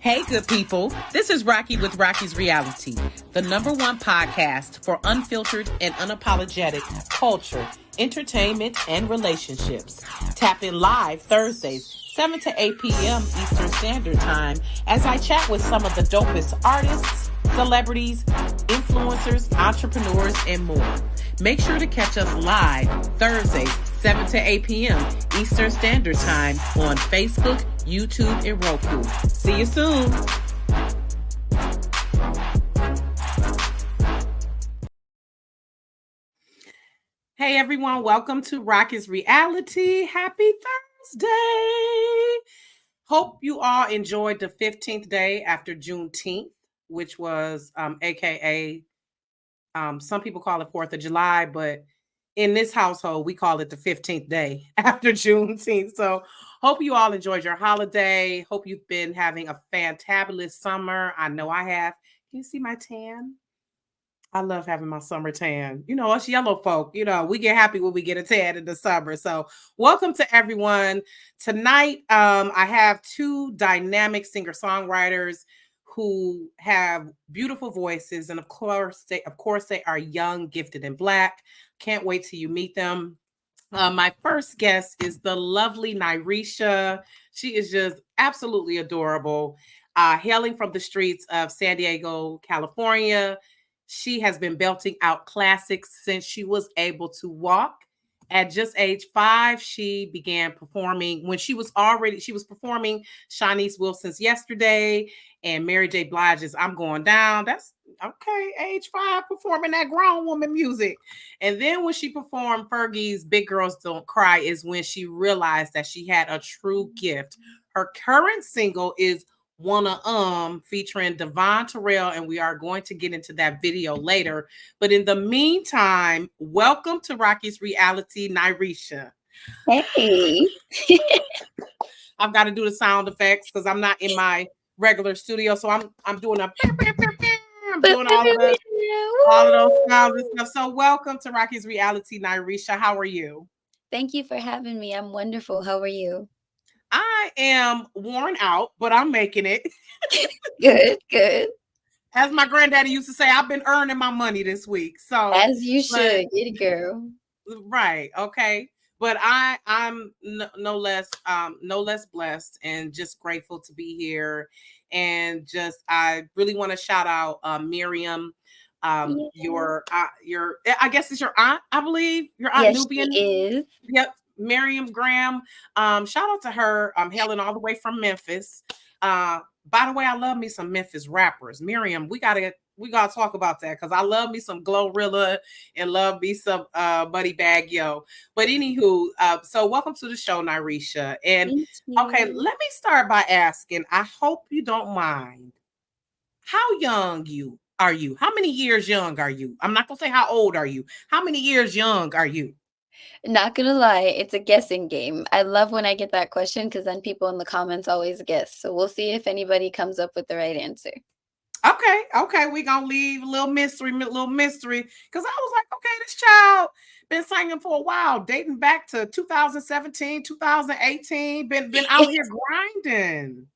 Hey, good people. This is Rocki with Rocki's Reality, the #1 podcast for unfiltered and unapologetic culture, entertainment, and relationships. Tap in live Thursdays, 7 to 8 p.m. Eastern Standard Time, as I chat with some of the dopest artists, celebrities, influencers, entrepreneurs, and more. Make sure to catch us live Thursdays, 7 to 8 p.m. Eastern Standard Time on Facebook, YouTube, and Roku. See you soon. Hey everyone, welcome to Rocki's Reality. Happy Thursday. Hope you all enjoyed the 15th day after Juneteenth, which was AKA some people call it 4th of July, but in this household, we call it the 15th day after Juneteenth. So hope you all enjoyed your holiday. Hope you've been having a fantabulous summer. I know I have. Can you see my tan? I love having my summer tan. You know, us yellow folk, we get happy when we get a tan in the summer. So welcome to everyone. Tonight, I have two dynamic singer-songwriters who have beautiful voices. And of course, they are young, gifted, and Black. Can't wait till you meet them. My first guest is the lovely Nyreisha. She is just absolutely adorable. Hailing from the streets of San Diego, California, she has been belting out classics since she was able to walk. At just age 5, she began performing when she was performing Shanice Wilson's Yesterday and Mary J. Blige's I'm Going Down. That's okay, age 5 performing that grown woman music. And then when she performed Fergie's Big Girls Don't Cry is when she realized that she had a true gift. Her current single is Wanna featuring Devon Terrell, and we are going to get into that video later. But in the meantime, welcome to Rocki's Reality, Nyreisha. Hey. I've got to do the sound effects because I'm not in my regular studio, so I'm doing I'm doing all of those sounds and stuff. So welcome to Rocki's Reality, Nyreisha. How are you? Thank you for having me. I'm wonderful. How are you? I am worn out, but I'm making it. Good. As my granddaddy used to say, I've been earning my money this week. So, as you should, get it, girl. Right. Okay. But I'm no less blessed and just grateful to be here. And just I really want to shout out Miriam. Your I guess it's your aunt, I believe. Your aunt Yes, Nubian. she is. Yep. Miriam Graham. Shout out to her. I'm hailing all the way from Memphis. By the way, I love me some Memphis rappers. Miriam, we gotta talk about that because I love me some Glorilla and love me some Buddy Bag Yo. But anywho, so welcome to the show, Nyreisha. And okay, let me start by asking. I hope you don't mind. How young are you? How many years young are you? I'm not gonna say how old are you. How many years young are you? Not gonna lie, it's a guessing game. I love when I get that question because then people in the comments always guess. So we'll see if anybody comes up with the right answer. Okay, we gonna leave a little mystery, because I was like, okay, this child been singing for a while, dating back to 2017, 2018, been out here grinding.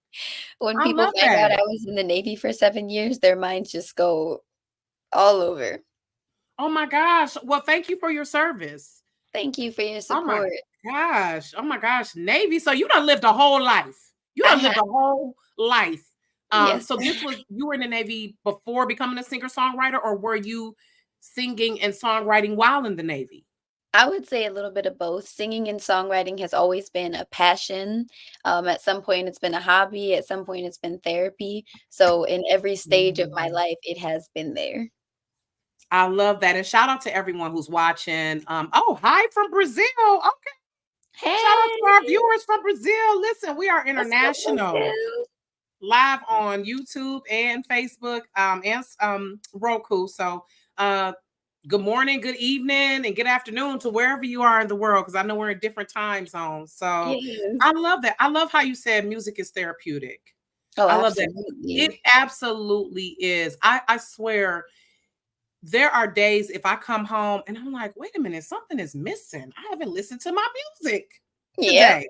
When I people love find out that. I was in the Navy for 7 years, their minds just go all over. Oh my gosh. Well, thank you for your service. Thank you for your Oh my support. gosh. Oh my gosh. Navy. So you done lived a whole life. You I done have, lived a whole life. yes. So you were in the Navy before becoming a singer-songwriter, or were you singing and songwriting while in the Navy? I would say a little bit of both. Singing and songwriting has always been a passion. At some point, it's been a hobby. At some point, it's been therapy. So, in every stage of my Mm. life, it has been there. I love that. And shout out to everyone who's watching. Oh, hi from Brazil. Okay. Shout out to our Hey, viewers from Brazil. Listen, we are what's up, international. Brazil? Live on YouTube and Facebook and Roku. So good morning, good evening, and good afternoon to wherever you are in the world, because I know we're in different time zones. So Yes. I love that. I love how you said music is therapeutic. Oh, I love that. absolutely. It absolutely is. I swear there are days if I come home and I'm like, wait a minute, something is missing. I haven't listened to my music Yep. today.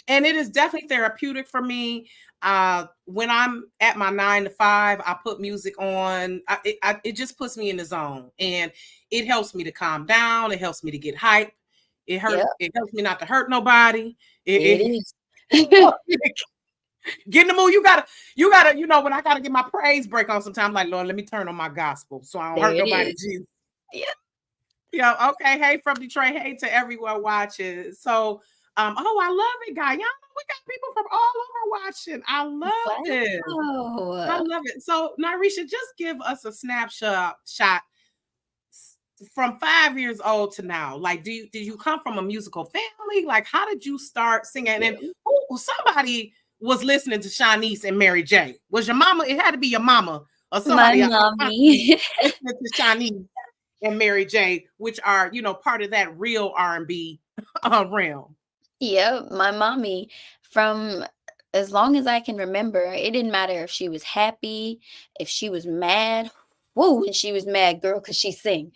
And it is definitely therapeutic for me. When I'm at my 9 to 5, I put music on. It just puts me in the zone, and it helps me to calm down. It helps me to get hype. Yep, It helps me not to hurt nobody. it It is. helps me to get in the mood. You know, when I gotta get my praise break on sometimes, like, Lord, let me turn on my gospel so I don't There hurt it nobody. is. Jesus. Yeah. Yeah, okay. Hey from Detroit. Hey to everyone watching. So oh, I love it, guy. Y'all know we got people from all over watching. I love this. I Wow. love it. So Nyreisha, just give us a snapshot from 5 years old to now. Like, did you come from a musical family? Like, how did you start singing? Yeah. And somebody was listening to Shanice and Mary J. Was your mama? It had to be your mama or My somebody constantly mommy. listening to Shanice and Mary J, which are, part of that real R&B realm. Yeah, my mommy, from as long as I can remember, it didn't matter if she was happy, if she was mad. Whoa, when she was mad, girl, because she sing.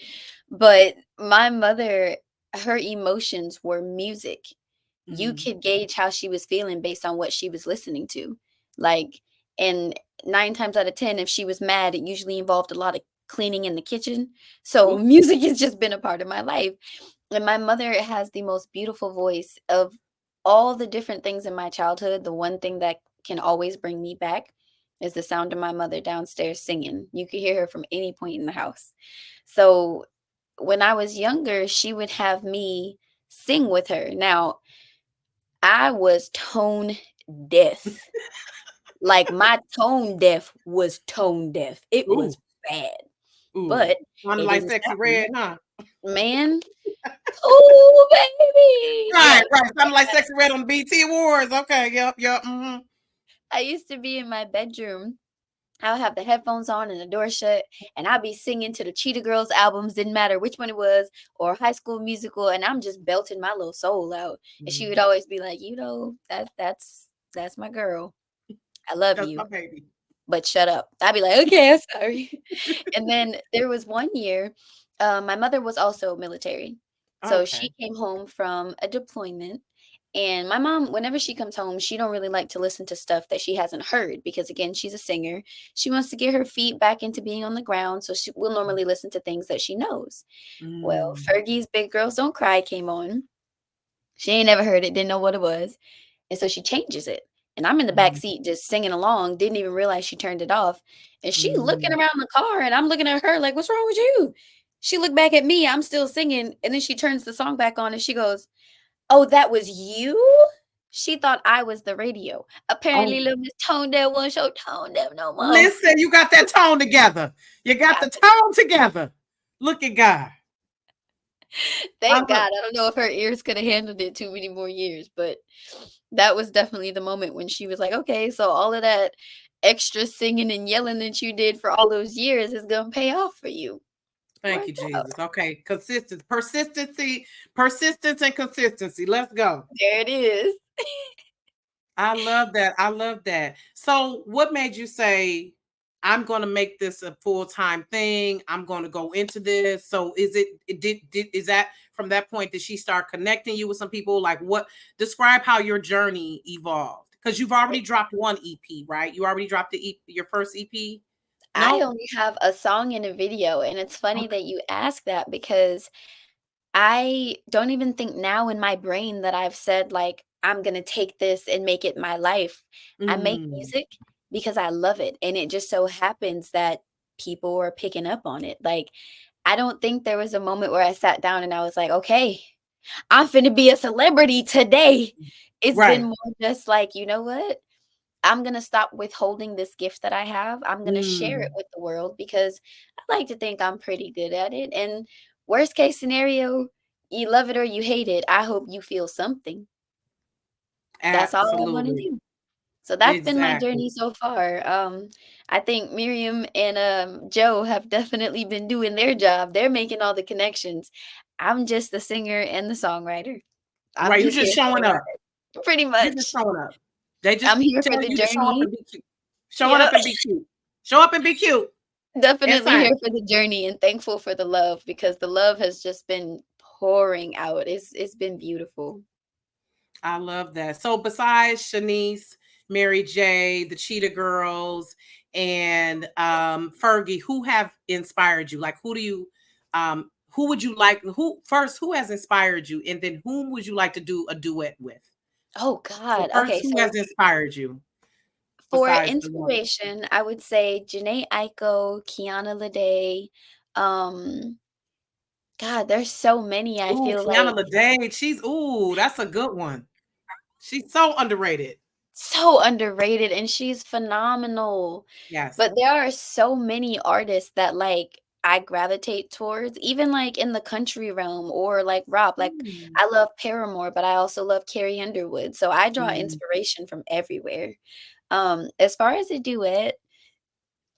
But my mother, her emotions were music. You Mm. could gauge how she was feeling based on what she was listening to. Like, and 9 times out of 10, if she was mad, it usually involved a lot of cleaning in the kitchen. So Ooh. music has just been a part of my life. And my mother has the most beautiful voice of all the different things in my childhood. The one thing that can always bring me back is the sound of my mother downstairs singing. You could hear her from any point in the house. So when I was younger, she would have me sing with her. Now, I was tone deaf. Like, my tone deaf was tone deaf. It Ooh. was bad, Ooh. but Sounded it like didn't Sexy stop me. Red, huh? Man, oh, baby. Right, Yeah, right. Sounded like Sexy Red on the BT Awards. Okay, yep, yep. Mm-hmm. I used to be in my bedroom. I'll have the headphones on and the door shut, and I'll be singing to the Cheetah Girls albums, didn't matter which one it was, or High School Musical, and I'm just belting my little soul out. And she would Mm. always be like, that's my girl. I love That's my you, baby. but shut up. I'd be like, okay, I'm sorry. And then there was one year, my mother was also military. So she Okay. came home from a deployment. And my mom, whenever she comes home, she don't really like to listen to stuff that she hasn't heard because again, she's a singer. She wants to get her feet back into being on the ground. So she will normally listen to things that she knows. Well, Mm. Fergie's Big Girls Don't Cry came on. She ain't never heard it, didn't know what it was. And so she changes it. And I'm in the back Mm. seat just singing along, didn't even realize she turned it off. And she looking Mm. around the car and I'm looking at her like, "What's wrong with you?" She looked back at me, I'm still singing, and then she turns the song back on and she goes, "Oh, that was you?" She thought I was the radio. Apparently, Oh, little Miss Tone Deaf won't show tone deaf no more. listen, you got that tone together. You got Got the tone together. Look at God. I Thank love. God. I don't know if her ears could have handled it too many more years, but that was definitely the moment when she was like, "Okay, so all of that extra singing and yelling that you did for all those years is gonna pay off for you." Thank you, Worked out. Jesus. Okay, persistence, and consistency. Let's go. There it is. I love that. I love that. So, what made you say, I'm going to make this a full-time thing? I'm going to go into this. So, is that from that point that she start connecting you with some people? Like, what describe how your journey evolved? Because you've already dropped one EP, right? You already dropped your first EP. I No? only have a song and a video, and it's funny Okay. that you ask that because I don't even think now in my brain that I've said, like, "I'm gonna take this and make it my life." I make Mm, music because I love it, and it just so happens that people are picking up on it. Like, I don't think there was a moment where I sat down and I was like, "Okay, I'm finna be a celebrity today." It's been right. more just like, "You know what? I'm gonna stop withholding this gift that I have. I'm gonna share it Mm, with the world because I like to think I'm pretty good at it. And worst case scenario, you love it or you hate it. I hope you feel something. That's all I want to absolutely. do. So that's been my Exactly. journey so far. I think Miriam and Joe have definitely been doing their job. They're making all the connections. I'm just the singer and the songwriter. I'm Right. You just here just for the showing up. ride. Pretty You just much. showing up. They just I'm here for telling the you to show up journey. and be cute. Showing Yeah. up and be cute. Show up and be cute. And Definitely sign. here for the journey and thankful for the love because the love has just been pouring out. It's been beautiful. I love that. So besides Shanice, Mary J, the Cheetah Girls, and Fergie, who have inspired you? Like who would you like who has inspired you, and then whom would you like to do a duet with? Oh So god. first, Okay, who so has inspired you for besides the one? inspiration, I would say Janae Aiko, Kiana Lede, um, God, there's so many, I Ooh, feel Kiana like Lede. That's a good one. She's so underrated. so underrated, and she's phenomenal. Yes. But there are so many artists that, like, I gravitate towards, even, like, in the country realm or, like, rock, like, Mm. I love Paramore, but I also love Carrie Underwood, so I draw Mm. inspiration from everywhere. As far as a duet,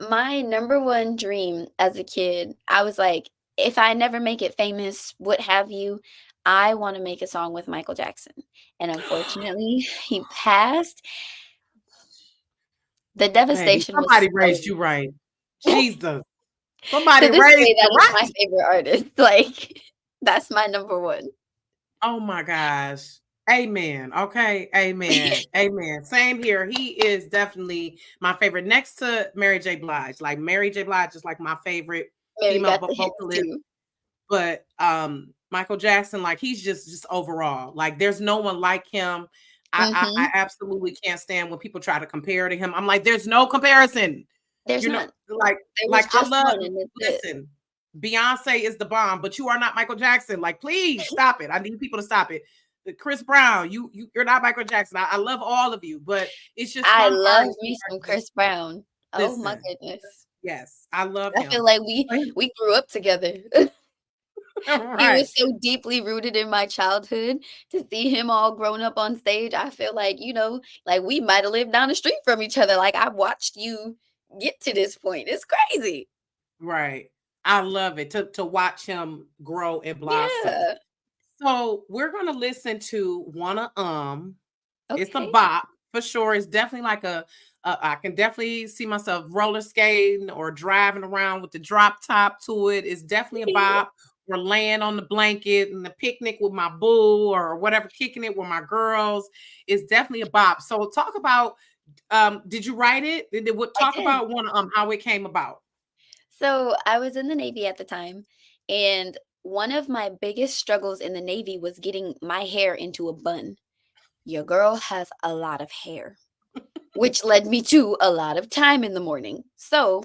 my number one dream as a kid, I was like, if I never make it famous, what have you, I wanna make a song with Michael Jackson, and unfortunately, he passed. The Baby, devastation was somebody raised so you right. to Jesus. Somebody this raised day, you that is my right. favorite artist, like, that's my number one. Oh my gosh. Amen. Okay. Amen. Amen. Same here. He is definitely my favorite next to Mary J. Blige. Like Mary J. Blige is like my favorite Mary female got the hits vocalist. too. But Michael Jackson, like he's just overall, like there's no one like him. I Mhm. absolutely can't stand when people try to compare to him. I'm like, there's no comparison. There's You know, not. like There was like I just love one, and that's it. listen, Beyonce is the bomb, but you are not Michael Jackson. Like, please stop it. I need people to stop it. Chris Brown, you're not Michael Jackson. I love all of you, but it's just I some love artists me are some just Chris Brown. Oh my listen. goodness. Yes, I love I feel him. like we grew up together. He Right. was so deeply rooted in my childhood. To see him all grown up on stage, I feel like, like we might have lived down the street from each other. Like I watched you get to this point. It's crazy. Right. I love it to watch him grow and blossom. Yeah. So we're gonna listen to Wanna It's a Okay. bop for sure. It's definitely like I can definitely see myself roller skating or driving around with the drop top to it. It's definitely a bop. Or laying on the blanket and the picnic with my boo or whatever, kicking it with my girls. It's definitely a bop. So talk about did you write it? What I talk did. about one how it came about? So I was in the Navy at the time, and one of my biggest struggles in the Navy was getting my hair into a bun. Your girl has a lot of hair, which led me to a lot of time in the morning. So,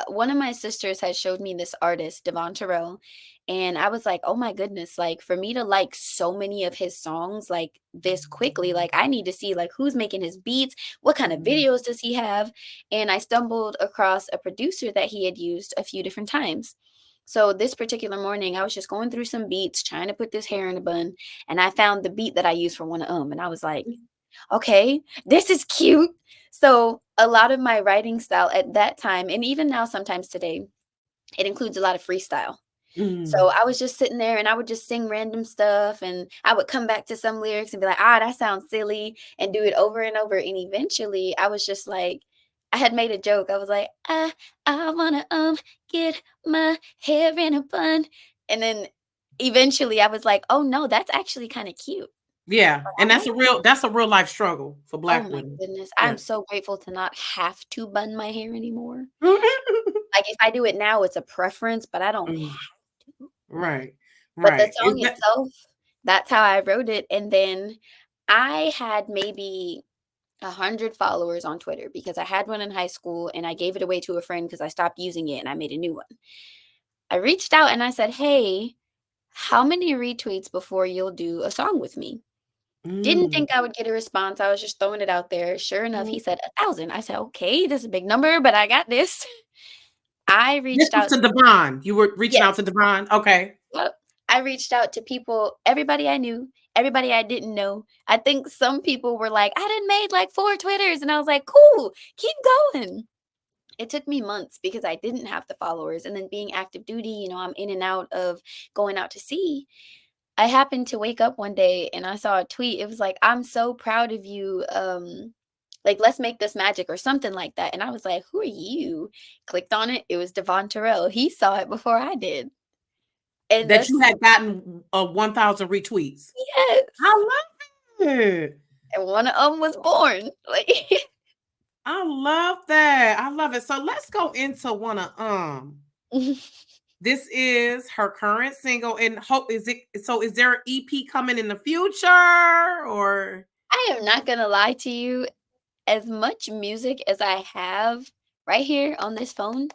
one of my sisters had showed me this artist, Devon Terrell, and I was like, "Oh my goodness, like for me to like so many of his songs like this quickly, like I need to see like who's making his beats, what kind of Mhm. videos does he have?" And I stumbled across a producer that he had used a few different times. So this particular morning, I was just going through some beats, trying to put this hair in a bun, and I found the beat that I used for one of and I was like, okay, this is cute. So a lot of my writing style at that time, and even now sometimes today, it includes a lot of freestyle. So Mm. I was just sitting there and I would just sing random stuff and I would come back to some lyrics and be like, that sounds silly and do it over and over. And eventually I was just like, I had made a joke. I was like, I wanna get my hair in a bun. And then eventually I was like, oh no, that's actually kind of cute. Yeah, Like, and I might that's a real life struggle for Oh Black my women. goodness, I'm Yes. so grateful to not have to bun my hair anymore. Like, if I do it now, it's a preference, but I don't Mm, have to. right, But the right. Is song that itself, that's how I wrote it, and then I had maybe 100 followers on Twitter because I had one in high school and I gave it away to a friend because I stopped using it and I made a new one. I reached out and I said, "Hey, how many retweets before you'll do a song with me?" Didn't mm. think I would get a response, I was just throwing it out there. Sure enough, he said 1,000. I said, "Okay, this is a big number, but I got this." I This reached was out to Devon. You were reaching out Yes, to Devon? Okay. yep. I reached out to people, everybody I knew, everybody I didn't know. I think some people were like, "I done made, like, 4 Twitters," and I was like, "Cool, keep going." It took me months because I didn't have the followers, and then being active duty, I'm in and out of going out to sea. I happened to wake up one day and I saw a tweet. It was like, "I'm so proud of you. Like, let's make this magic," or something like that. And I was like, "Who are you?" Clicked on it. It was Devon Terrell. He saw it before I did. And That you that's had gotten, 1,000 retweets. I yes. love it. and one of them was born. Like, I love that. I love it. So let's go into one of this is her current single, and hope is it so is there an EP coming in the future or I am not gonna lie to you. As much music as I have right here on this phone,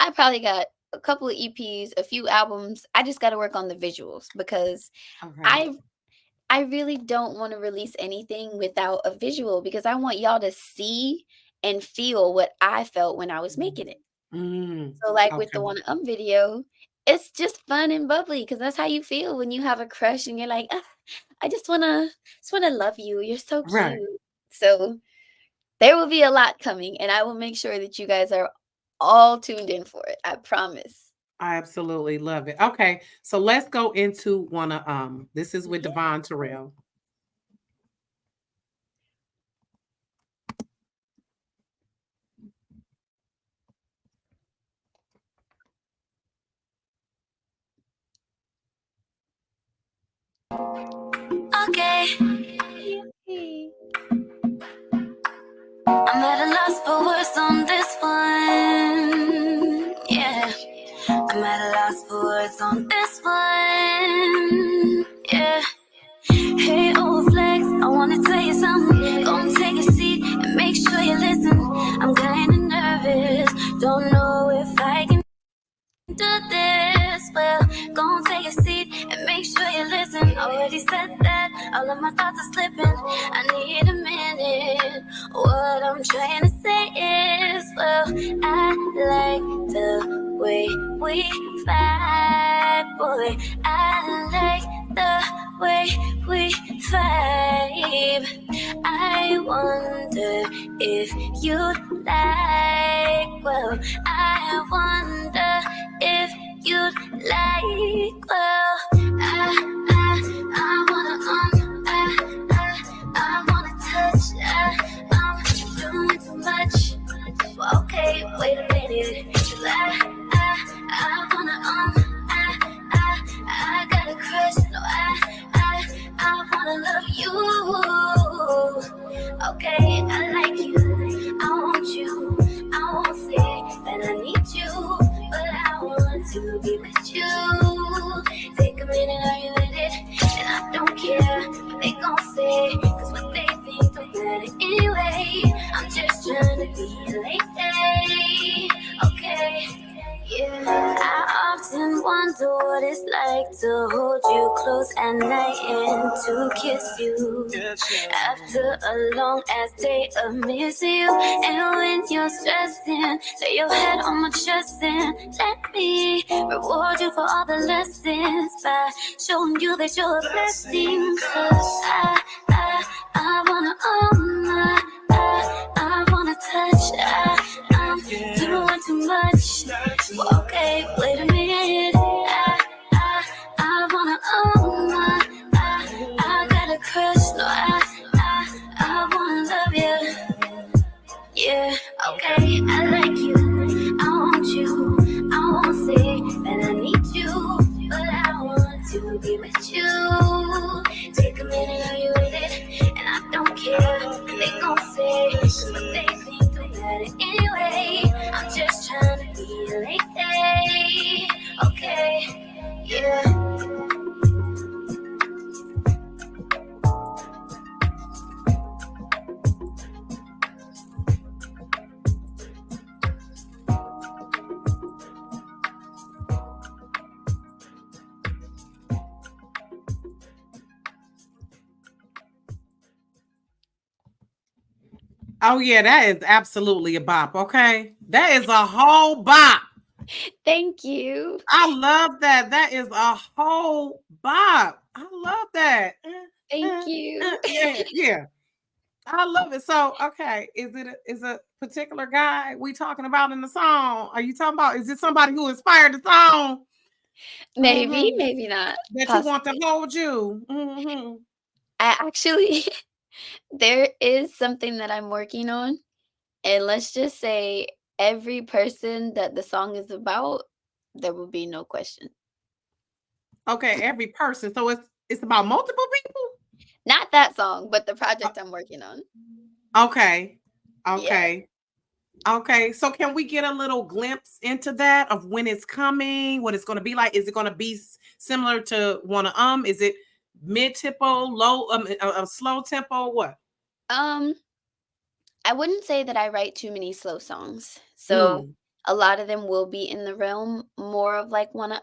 I probably got a couple of EPs, a few albums. I just got to work on the visuals because okay. I I really don't want to release anything without a visual because I want y'all to see and feel what I felt when I was making it. So, like with the Okay. one video, it's just fun and bubbly because that's how you feel when you have a crush and you're like, "Ah, I just wanna love you. You're so Right. cute." So there will be a lot coming, and I will make sure that you guys are all tuned in for it. I promise. I absolutely love it. Okay. So let's go into one of this is with Yeah. Devon Terrell. Okay. Yay. I'm at a loss for words on this one. Yeah. I'm at a loss for words on this one. Yeah. Hey, old flex, I wanna tell you something. Gonna take a seat and make sure you listen. I'm kinda nervous, don't know if I can do this. Well, gon' take a seat and make sure you listen. Already said that, all of my thoughts are slipping. I need a minute. What I'm trying to say is, well, I like the way we vibe, boy. I like the way we vibe. I wonder if you'd like, well, I wonder if you'd like, well, I wanna touch, I'm doing too much. Well, okay, wait a minute, 'cause I wanna, I got a crush, no, I wanna love you. Okay, I like you, I want you, I won't say that I need you, but I want to be with you. Take a minute, are you with it? And I don't care what they gon' say, 'cause what they think don't matter anyway. I'm just trying to be a lady, okay? Yeah, I often wonder what it's like to hold you close at night and to kiss you after a long ass day of missing you. And when you're stressing, lay your head on my chest and let me reward you for all the lessons by showing you that you're a blessing. 'Cause I wanna I wanna touch. I'm doing too much. Well, okay, wait a minute. I wanna I got a crush. No, I wanna love you. Yeah, okay, I like you. I want you. I won't say that I need you, but I want to be with you. Take a minute, are you with it? And I don't care what they gon' say, 'cause what they think don't matter anyway. I'm just trying to be a lady, okay? Yeah. Oh yeah, that is absolutely a bop. Okay. That is a whole bop. Thank you. I love that. That is a whole bop. I love that. Thank you. Yeah, yeah. I love it. So, okay, is a particular guy we talking about in the song? Are you talking about? Is it somebody who inspired the song? Maybe, Mhm. maybe not. That you want to Possibly. hold you? Mhm. I actually there is something that I'm working on, and let's just say every person that the song is about, there will be no question. Okay, every person. So it's about multiple people. Not that song, but the Uh, project I'm working on. okay. Yeah. Okay. Okay. So can we get a little glimpse into that of when it's coming, what it's going to be like? Is it going to be similar to Wanna Is it mid tempo, low a slow tempo, what? Um, I wouldn't say that I write too many slow songs. So Mm. a lot of them will be in the realm more of like wanna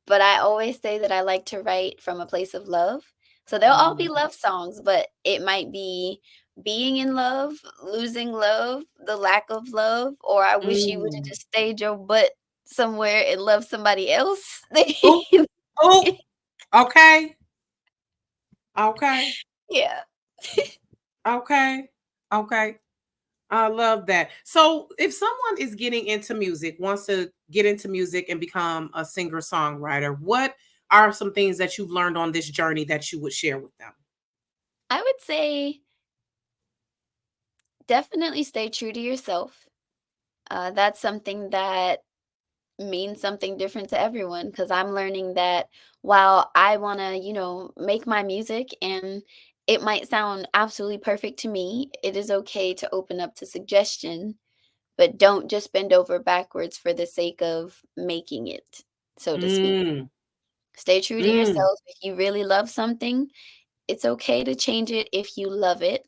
but I always say that I like to write from a place of love. So they'll all be Mm. love songs, but it might be being in love, losing love, the lack of love, or I wish you would have Mm. just stayed your butt somewhere and loved somebody else. Oh, oh, okay. Okay. Yeah. Okay. Okay. I love that. So, if someone is getting into music, wants to get into music and become a singer songwriter, what are some things that you've learned on this journey that you would share with them? I would say definitely stay true to yourself. That's something that means something different to everyone because I'm learning that while I want to, make my music and it might sound absolutely perfect to me, it is okay to open up to suggestion, but don't just bend over backwards for the sake of making it, so to speak. Mm, Stay true to mm, yourself. If you really love something, it's okay to change it if you love it.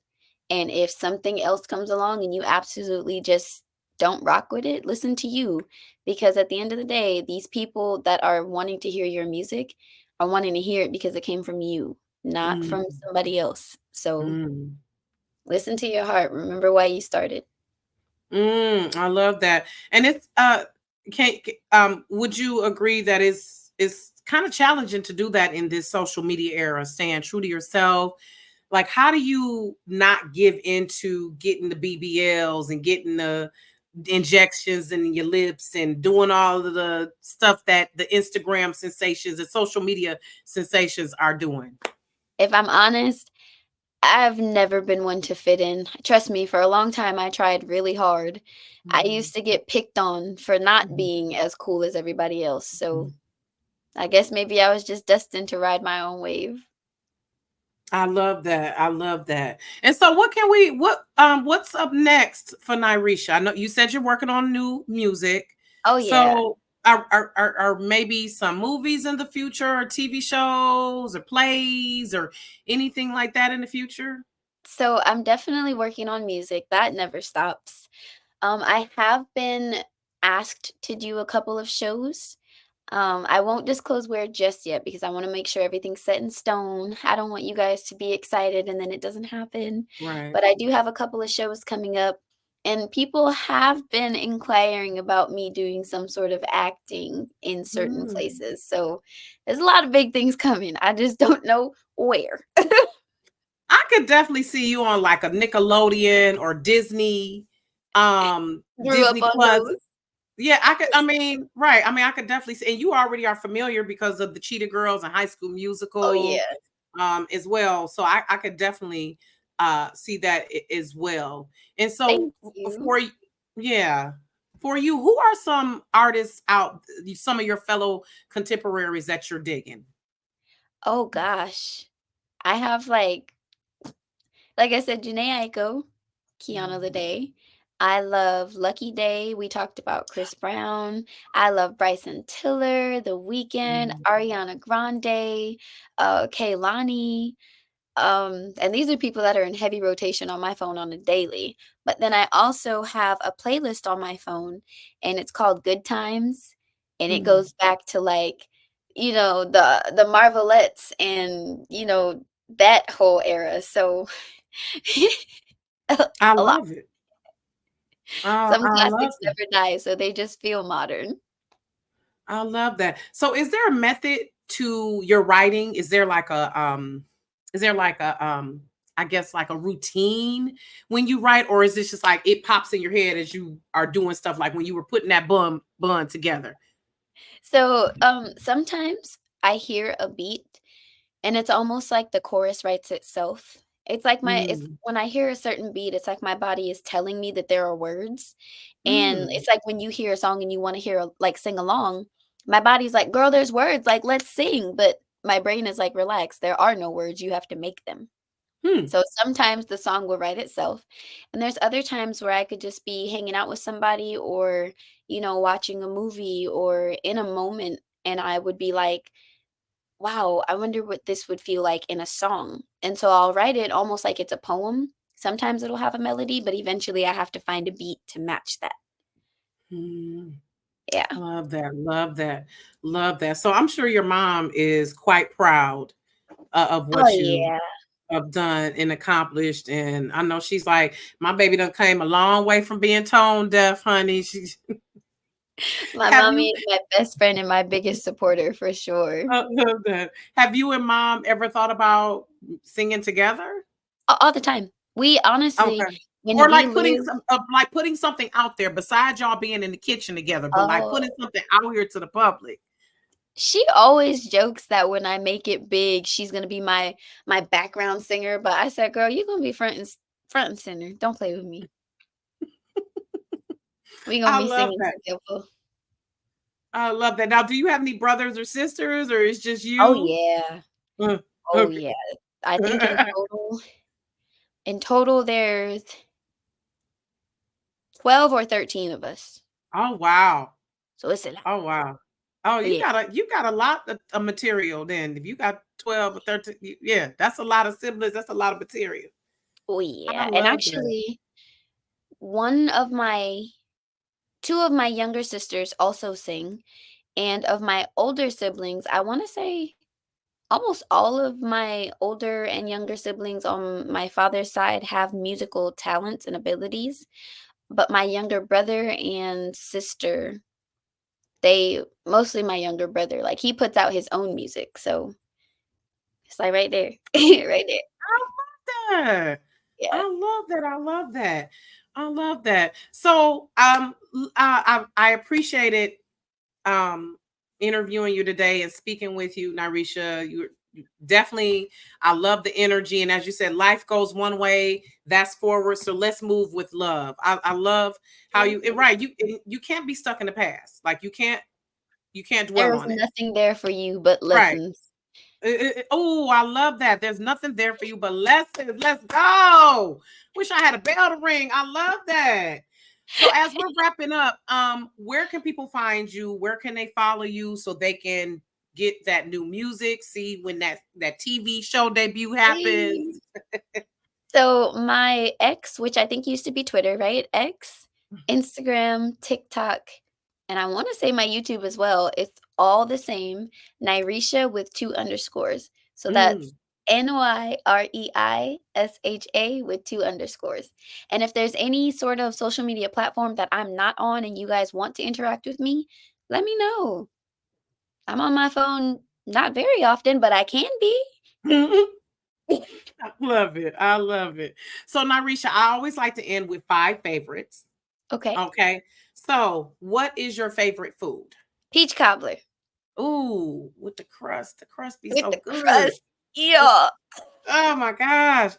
And if something else comes along and you absolutely just don't rock with it, listen to you. Because at the end of the day, these people that are wanting to hear your music are wanting to hear it because it came from you, not mm, from somebody else. So mm, listen to your heart. Remember why you started. I love that. And it's would you agree that it's kind of challenging to do that in this social media era, staying true to yourself? Like, how do you not give into getting the BBLs and getting the injections in your lips and doing all of the stuff that the Instagram sensations and social media sensations are doing? If I'm honest, I've never been one to fit in. Trust me, for a long time, I tried really hard. I Mhm, used to get picked on for not mhm, being as cool as everybody else. So mhm. I guess maybe I was just destined to ride my own wave. I love that. I love that. And so what's up next for Nyreisha? I know you said you're working on new music. Oh, yeah. So are maybe some movies in the future or TV shows or plays or anything like that in the future? So I'm definitely working on music. That never stops. I have been asked to do a couple of shows. I won't disclose where just yet because I want to make sure everything's set in stone. I don't want you guys to be excited and then it doesn't happen. Right. But I do have a couple of shows coming up, and people have been inquiring about me doing some sort of acting in certain Mm. places. So there's a lot of big things coming. I just don't know where. I could definitely see you on like a Nickelodeon or Grew up Disney on Plus. those. Yeah, right. I mean, I could definitely see, and you already are familiar because of the Cheetah Girls and High School Oh, Musical, yeah. as well. So I could definitely see that as well. And so Thank you. for yeah, for you, who are some artists out, some of your fellow contemporaries that you're digging? Oh, gosh. I have like I said, Janae Aiko, Kiana Mm, Lede. I love Lucky Day. We talked about Chris Brown. I love Bryson Tiller, The Weeknd, mm, Ariana Grande, Kaylani. And these are people that are in heavy rotation on my phone on a daily. But then I also have a playlist on my phone, and it's called Good Times, and it mm. goes back to the Marvelettes and that whole era. So a I lot. love it. Some I love classics it. never die, so they just feel modern. I love that. So is there a method to your writing? Is there like a I guess like a routine when you write, or is this just like it pops in your head as you are doing stuff like when you were putting that bun together? So, sometimes I hear a beat and it's almost like the chorus writes itself. It's Mm, when I hear a certain beat, it's like my body is telling me that there are words. And mm, it's like when you hear a song and you wanna hear sing along, my body's like, "Girl, there's words, like, let's sing." But my brain is like, "Relax, there are no words, you have to make them." Hmm. So sometimes the song will write itself, and there's other times where I could just be hanging out with somebody or, watching a movie or in a moment, and I would be like, "Wow, I wonder what this would feel like in a song." And so I'll write it almost like it's a poem. Sometimes it'll have a melody, but eventually I have to find a beat to match that. Hmm. Yeah. Love that. Love that. Love that. So I'm sure your mom is quite proud of Oh, what you yeah. have done and accomplished. And I know she's like, my baby done came a long way from being tone deaf, honey. She's My have you mommy is my best friend and my biggest supporter for sure. love that. Have you and mom ever thought about singing together? All the time. We honestly, Okay. when Or we like putting lived. like putting something out there besides y'all being in the kitchen together, but like Oh, putting something out here to the public. she always jokes that when I make it big, she's gonna be my background singer, but I said, "Girl, you're gonna be front and center. Don't play with me. We gonna I be love singing that. together." I love that. Now, do you have any brothers or sisters, or it's just Oh, you? yeah. Uh, Oh, okay. yeah. I think in total, there's 12 or 13 of us, Oh wow. so it's a lot. Oh wow. Oh, Yeah. you got a lot of material then. If you got 12 or 13, yeah, that's a lot of siblings. That's a lot of material. Oh, I yeah, and love that. actually, one of my 2 of my younger sisters also sing, and of my older siblings, I wanna say almost all of my older and younger siblings on my father's side have musical talents and abilities, but my younger brother and sister, they mostly my younger brother, like, he puts out his own music, so it's, like, right there. Right there. That. Yeah. I love that. I love that. I love that. So, I appreciated um interviewing you today and speaking with you, Nyreisha. You definitely, I love the energy. And as you said, life goes one way, that's forward. So let's move with love. I love how Mhm. right. You can't be stuck in the past. Like you can't There dwell is on it. nothing there for you but Right. lessons. Oh, I love that. There's nothing there for you but lessons. Let's go. Wish I had a bell to ring. I love that. So as we're wrapping up, where can people find you? Where can they follow you so they can get that new music? See when that TV show debut happens. So my ex, which I think used to be Twitter, right? X, Instagram, TikTok, and I want to say my YouTube as well. It's all the same. Nyreisha with 2 underscores. So that's Mm. Nyreisha with 2 underscores. And if there's any sort of social media platform that I'm not on and you guys want to interact with me, let me know. I'm on my phone not very often, but I can be. I love it. I love it. So Narisha, I always like to end with five favorites. Okay. Okay. So what is your favorite food? Peach cobbler Ooh, with the crust. The crust be with so the good. crust. Yeah. Oh my gosh.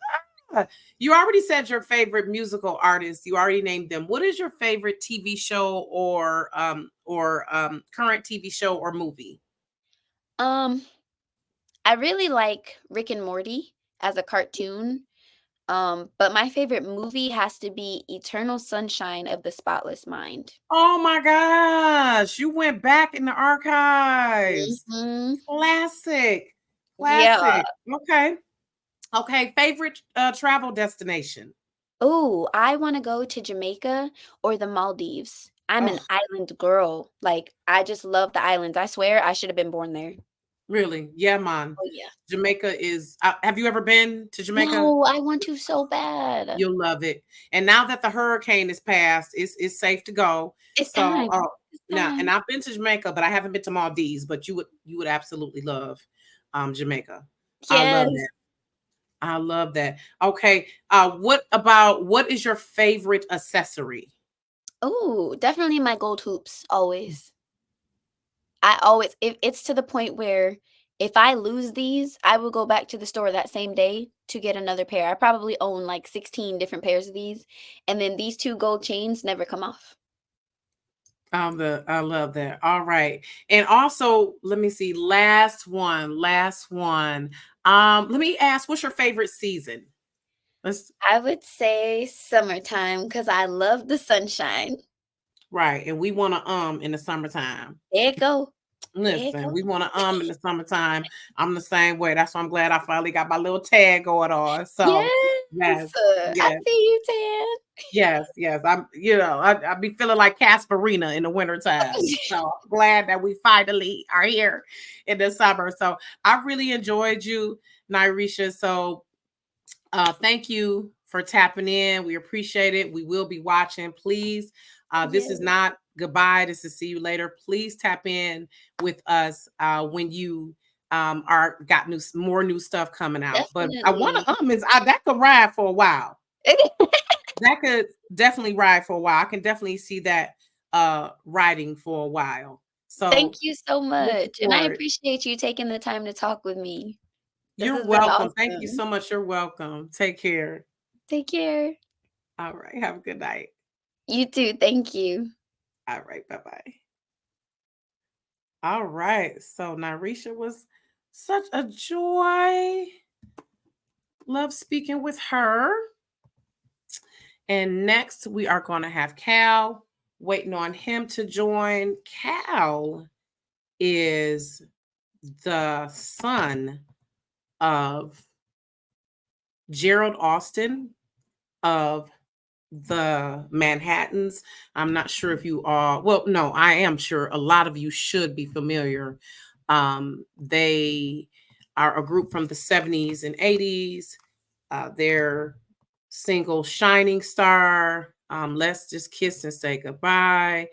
Ah. You already said your favorite musical artist. You already named them. What is your favorite TV show or current TV show or movie? Um, I really like Rick and Morty as a cartoon. But my favorite movie has to be Eternal Sunshine of the Spotless Mind. Oh my gosh. You went back in the archives. Mhm. Classic. Yeah. Classic. Okay. Okay. Favorite travel destination. Oh, I wanna go to Jamaica or the Maldives. I'm an Oh, island girl. Like, I just love the islands. I swear I should have been born there. really? Yeah, man. Oh, yeah. Jamaica is have you ever been to Jamaica? No, I want to so bad. You'll love it. And now that the hurricane is past, it's safe to go. It's So, time. It's now and time. I've been to Jamaica, but I haven't been to Maldives, but you would absolutely love Jamaica. I love Yes. that. I love that. Okay. What is your favorite accessory? Oh, definitely my gold hoops, always. I always if it's to the point where if I lose these, I will go back to the store that same day to get another pair. I probably own like 16 different pairs of these, and then these 2 gold chains never come off. I love that. All right. And also, let me see. Last one. Let me ask, what's your favorite season? Let's I would say summertime because I love the sunshine. right. And we want to in the summertime. There it go. There it Listen, go. we want to in the summertime. I'm the same way. That's why I'm glad I finally got my little tag going on. So yes, Yes. I yes. see you, Tan. Yes, yes. I be feeling like Casperina in the wintertime. So I'm glad that we finally are here in the summer. So I really enjoyed you, Nyreisha. So thank you for tapping in. We appreciate it. We will be watching. Please, this is Yes, not goodbye. This is see you later. Please tap in with us when you are got more new stuff coming out. But I want definitely. to is that could ride for a while. That could definitely ride for a while. I can definitely see that riding for a while. Thank So you so looking much, and I forward. appreciate you taking the time to talk with me. This You're has been welcome. Thank you awesome. so much. You're welcome. Take care. Take care. All right. Have a good night. You too. Thank you. All right. Bye bye. All right. So Nyreisha was such a joy. Love speaking with her. And next we are going to have Cal, waiting on him to join. Cal is the son of Gerald Austin of the Manhattans. I'm not sure if you are, well, no, I am sure a lot of you should be familiar. They are a group from the 70s and 80s. Their single Shining Star, Let's Just Kiss and Say Goodbye,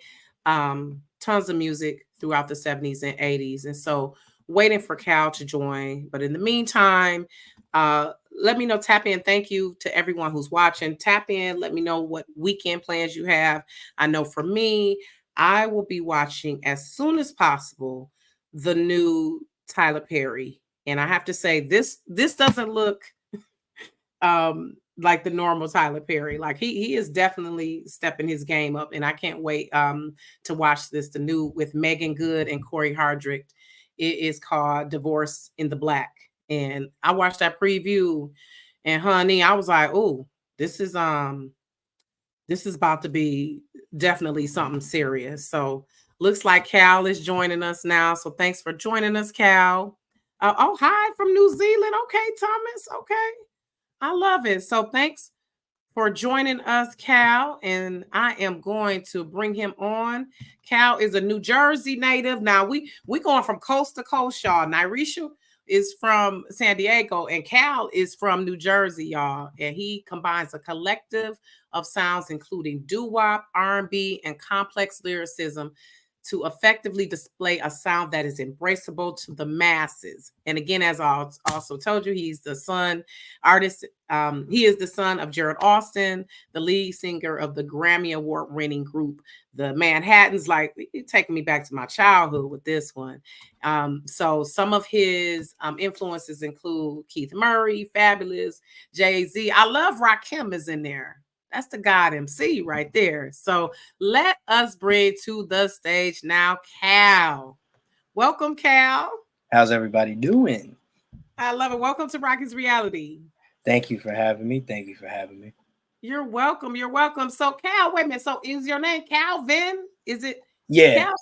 tons of music throughout the 70s and 80s. And so waiting for Cal to join. But in the meantime, let me know, tap in. Thank you to everyone who's watching. Tap in, let me know what weekend plans you have. I know for me, I will be watching as soon as possible the new Tyler Perry. And I have to say, this doesn't look like the normal Tyler Perry. Like he is definitely stepping his game up, and I can't wait to watch this. The new with Megan Good and Corey Hardrick. It is called Divorce in the Black, and I watched that preview, and honey, I was like, oh, this is um this is about to be definitely something serious. So looks like Cal is joining us now. So thanks for joining us, Cal. Oh, hi from New Zealand. Okay, Thomas. Okay. I love it. So thanks for joining us, Cal. And I am going to bring him on. Cal is a New Jersey native. Now we going from coast to coast, y'all. Nyreisha is from San Diego, and Cal is from New Jersey, y'all. And he combines a collective of sounds, including doo-wop, R&B, and complex lyricism to effectively display a sound that is embraceable to the masses. And again, as I also told you, he's the son artist. He is the son of Gerald Austin, the lead singer of the Grammy Award winning group, the Manhattans. Like, you're taking me back to my childhood with this one. So some of his influences include Keith Murray, Fabulous, Jay-Z. I love Rakim is in there. That's the God MC right there. So let us bring to the stage now Cal. Welcome, Cal. How's everybody doing? I love it. Welcome to Rocky's Reality. Thank you for having me. Thank you for having me. You're welcome. You're welcome. So, Cal, wait a minute. So, is your name Calvin? Is it Yeah. Cal?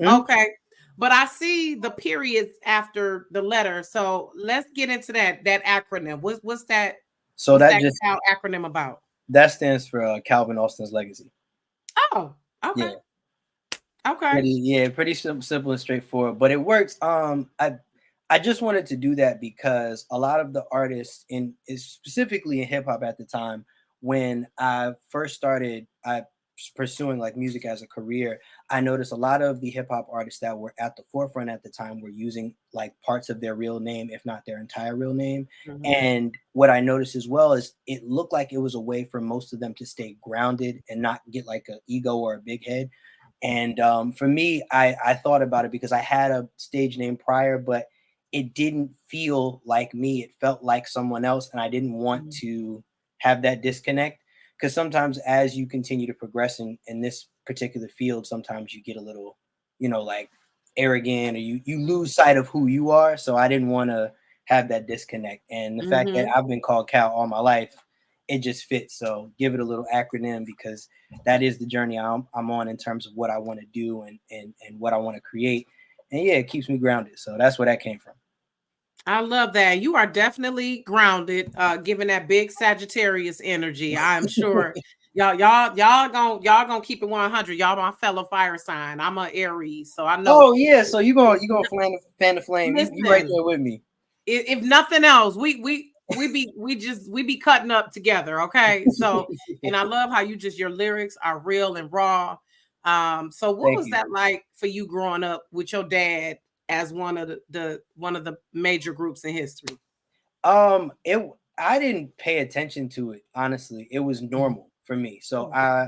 Mhm. Okay. But I see the periods after the letter. So let's get into that acronym. What's that? So What's that that just Cal acronym about? that stands for Calvin Austin's legacy. Oh, okay. Yeah. Okay. Pretty simple and straightforward, but it works. I just wanted to do that because a lot of the artists specifically in hip hop at the time, when I first started, I pursuing like music as a career, I noticed a lot of the hip hop artists that were at the forefront at the time were using like parts of their real name, if not their entire real name. Mhm. And what I noticed as well is it looked like it was a way for most of them to stay grounded and not get like an ego or a big head. And for me, I thought about it because I had a stage name prior, but it didn't feel like me. It felt like someone else, and I didn't want Mhm. to have that disconnect. Because sometimes, as you continue to progress in this particular field, sometimes you get a little, like arrogant, or you lose sight of who you are. So I didn't want to have that disconnect. And the fact that Mm-hmm. I've been called Cal all my life, it just fits. So give it a little acronym, because that is the journey I'm on in terms of what I want to do, and what I want to create. And yeah, it keeps me grounded. So that's where that came from. I love that. You are definitely grounded, given that big Sagittarius energy. I'm sure y'all gonna keep it 100. Y'all my fellow fire sign. I'm a Aries, so I know. Oh yeah, so you gonna fan the flame. You right Listen, there with me. if nothing else, we be cutting up together, okay? So, and I love how your lyrics are real and raw. So what Thank was you. that like for you growing up with your dad as one of the major groups in history? It I didn't pay attention to it, honestly. It was Mhm. normal for me. So Oh.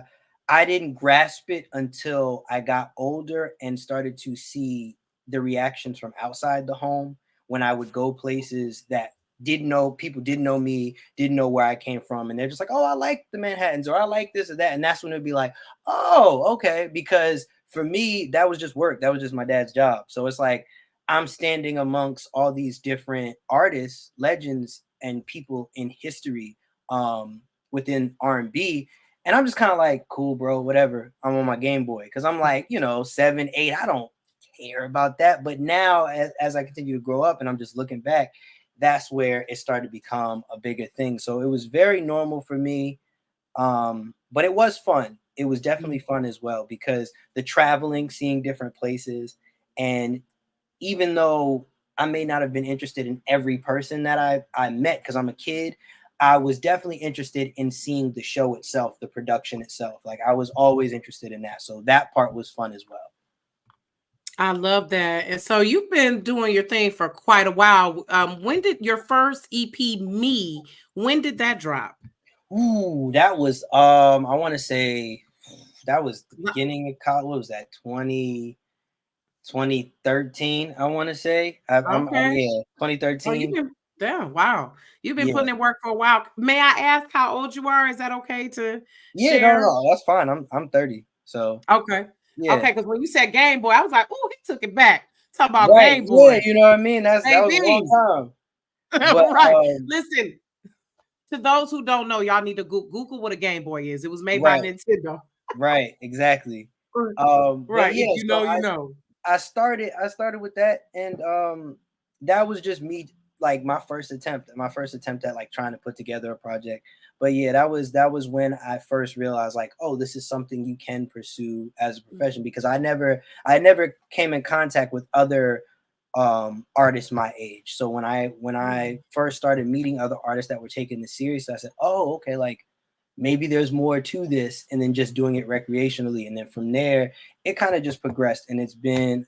I didn't grasp it until I got older and started to see the reactions from outside the home, when I would go places that didn't know me, didn't know where I came from, and they're just like, "Oh, I like the Manhattans," or "I like this or that," and that's when it'd be like, "Oh, okay," because for me that was just work. That was just my dad's job. So it's like I'm standing amongst all these different artists, legends, and people in history, um, within R&B, and I'm just kind of like, cool, bro, whatever. I'm on my Game Boy, because I'm like, 7, 8. I don't care about that. But now, as I continue to grow up, and I'm just looking back, that's where it started to become a bigger thing. So it was very normal for me, but it was fun. It was definitely Mhm. fun as well, because the traveling, seeing different places, and even though I may not have been interested in every person that I met, because I'm a kid, I was definitely interested in seeing the show itself, the production itself. Like, I was always interested in that. So that part was fun as well. I love that. And so you've been doing your thing for quite a while. When did your first EP, Me, when did that drop? Ooh, that was I want to say that was the Lo- beginning of college. What was that? 2013, I want to say. Okay. Yeah, Oh, you've 2013. been yeah, wow. You've been Yeah. putting in work for a while. May I ask how old you are? Is that okay to Yeah, no, share? no, that's fine. I'm 30. So, Okay. yeah. Okay, because when you said Game Boy, I was like, oh, he took it back. Talk about Right. Game Yeah, Boy. you know what I mean? That was a long Baby. time. But Right. Listen, to those who don't know, y'all need to Google what a Game Boy is. It was made by right, Nintendo. right, exactly. Right. But Right. yeah, If you so know, you know. I started with that, and that was just me, like my first attempt at like trying to put together a project. But yeah, that was when I first realized, like, oh, this is something you can pursue as a profession, because I never came in contact with other artists my age. So when I first started meeting other artists that were taking this serious, I said, oh, okay, like maybe there's more to this, and then just doing it recreationally. And then from there, it kind of just progressed, and it's been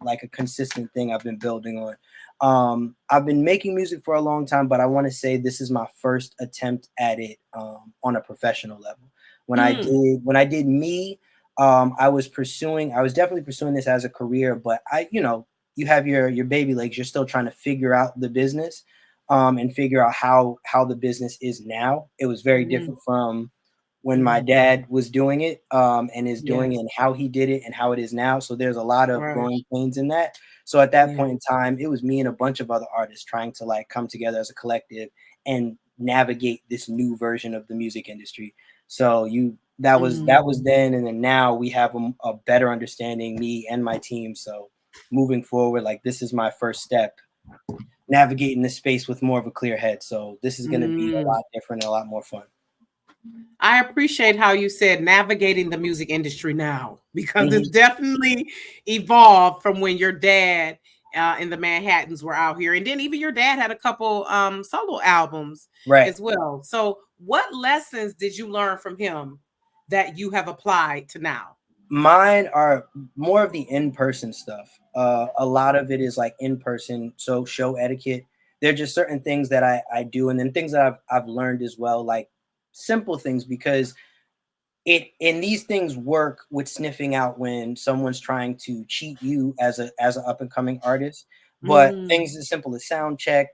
like a consistent thing I've been building on. I've been making music for a long time, but I want to say this is my first attempt at it, on a professional level. Mm, When I did Me, I was definitely pursuing this as a career, but you have your baby legs, you're still trying to figure out the business, and figure out how the business is now. It was very mm, different from when my mm. dad was doing it, and is doing it, Yes. and how he did it and how it is now. So there's a lot of Right. growing pains in that. So at that Yeah. point in time, it was me and a bunch of other artists trying to like come together as a collective and navigate this new version of the music industry. So that was Mm. then, and then now we have a better understanding, me and my team. So moving forward, like, this is my first step navigating the space with more of a clear head. So this is going to be a Mm. lot different and a lot more fun. I appreciate how you said navigating the music industry now because it's Mhm. definitely evolved from when your dad and the Manhattans were out here, and then even your dad had a couple solo albums Right. as well. So, what lessons did you learn from him that you have applied to now? Mine are more of the in-person stuff. A lot of it is like in-person, so show etiquette. There are just certain things that I do, and then things that I've learned as well, like simple things, because it and these things work with sniffing out when someone's trying to cheat you as an up and coming artist. But Mm, things as simple as sound check,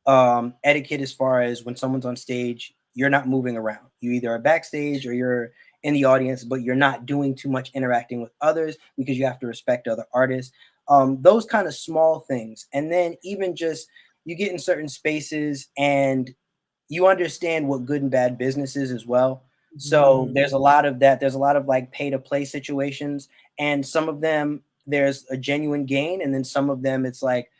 etiquette, as far as when someone's on stage, you're not moving around. You either are backstage or you're in the audience, but you're not doing too much interacting with others because you have to respect other artists. Those kind of small things. And then even just you get in certain spaces and you understand what good and bad business is as well. So Mhm. there's a lot of that. There's a lot of like pay to play situations, and some of them there's a genuine gain, and then some of them it's like,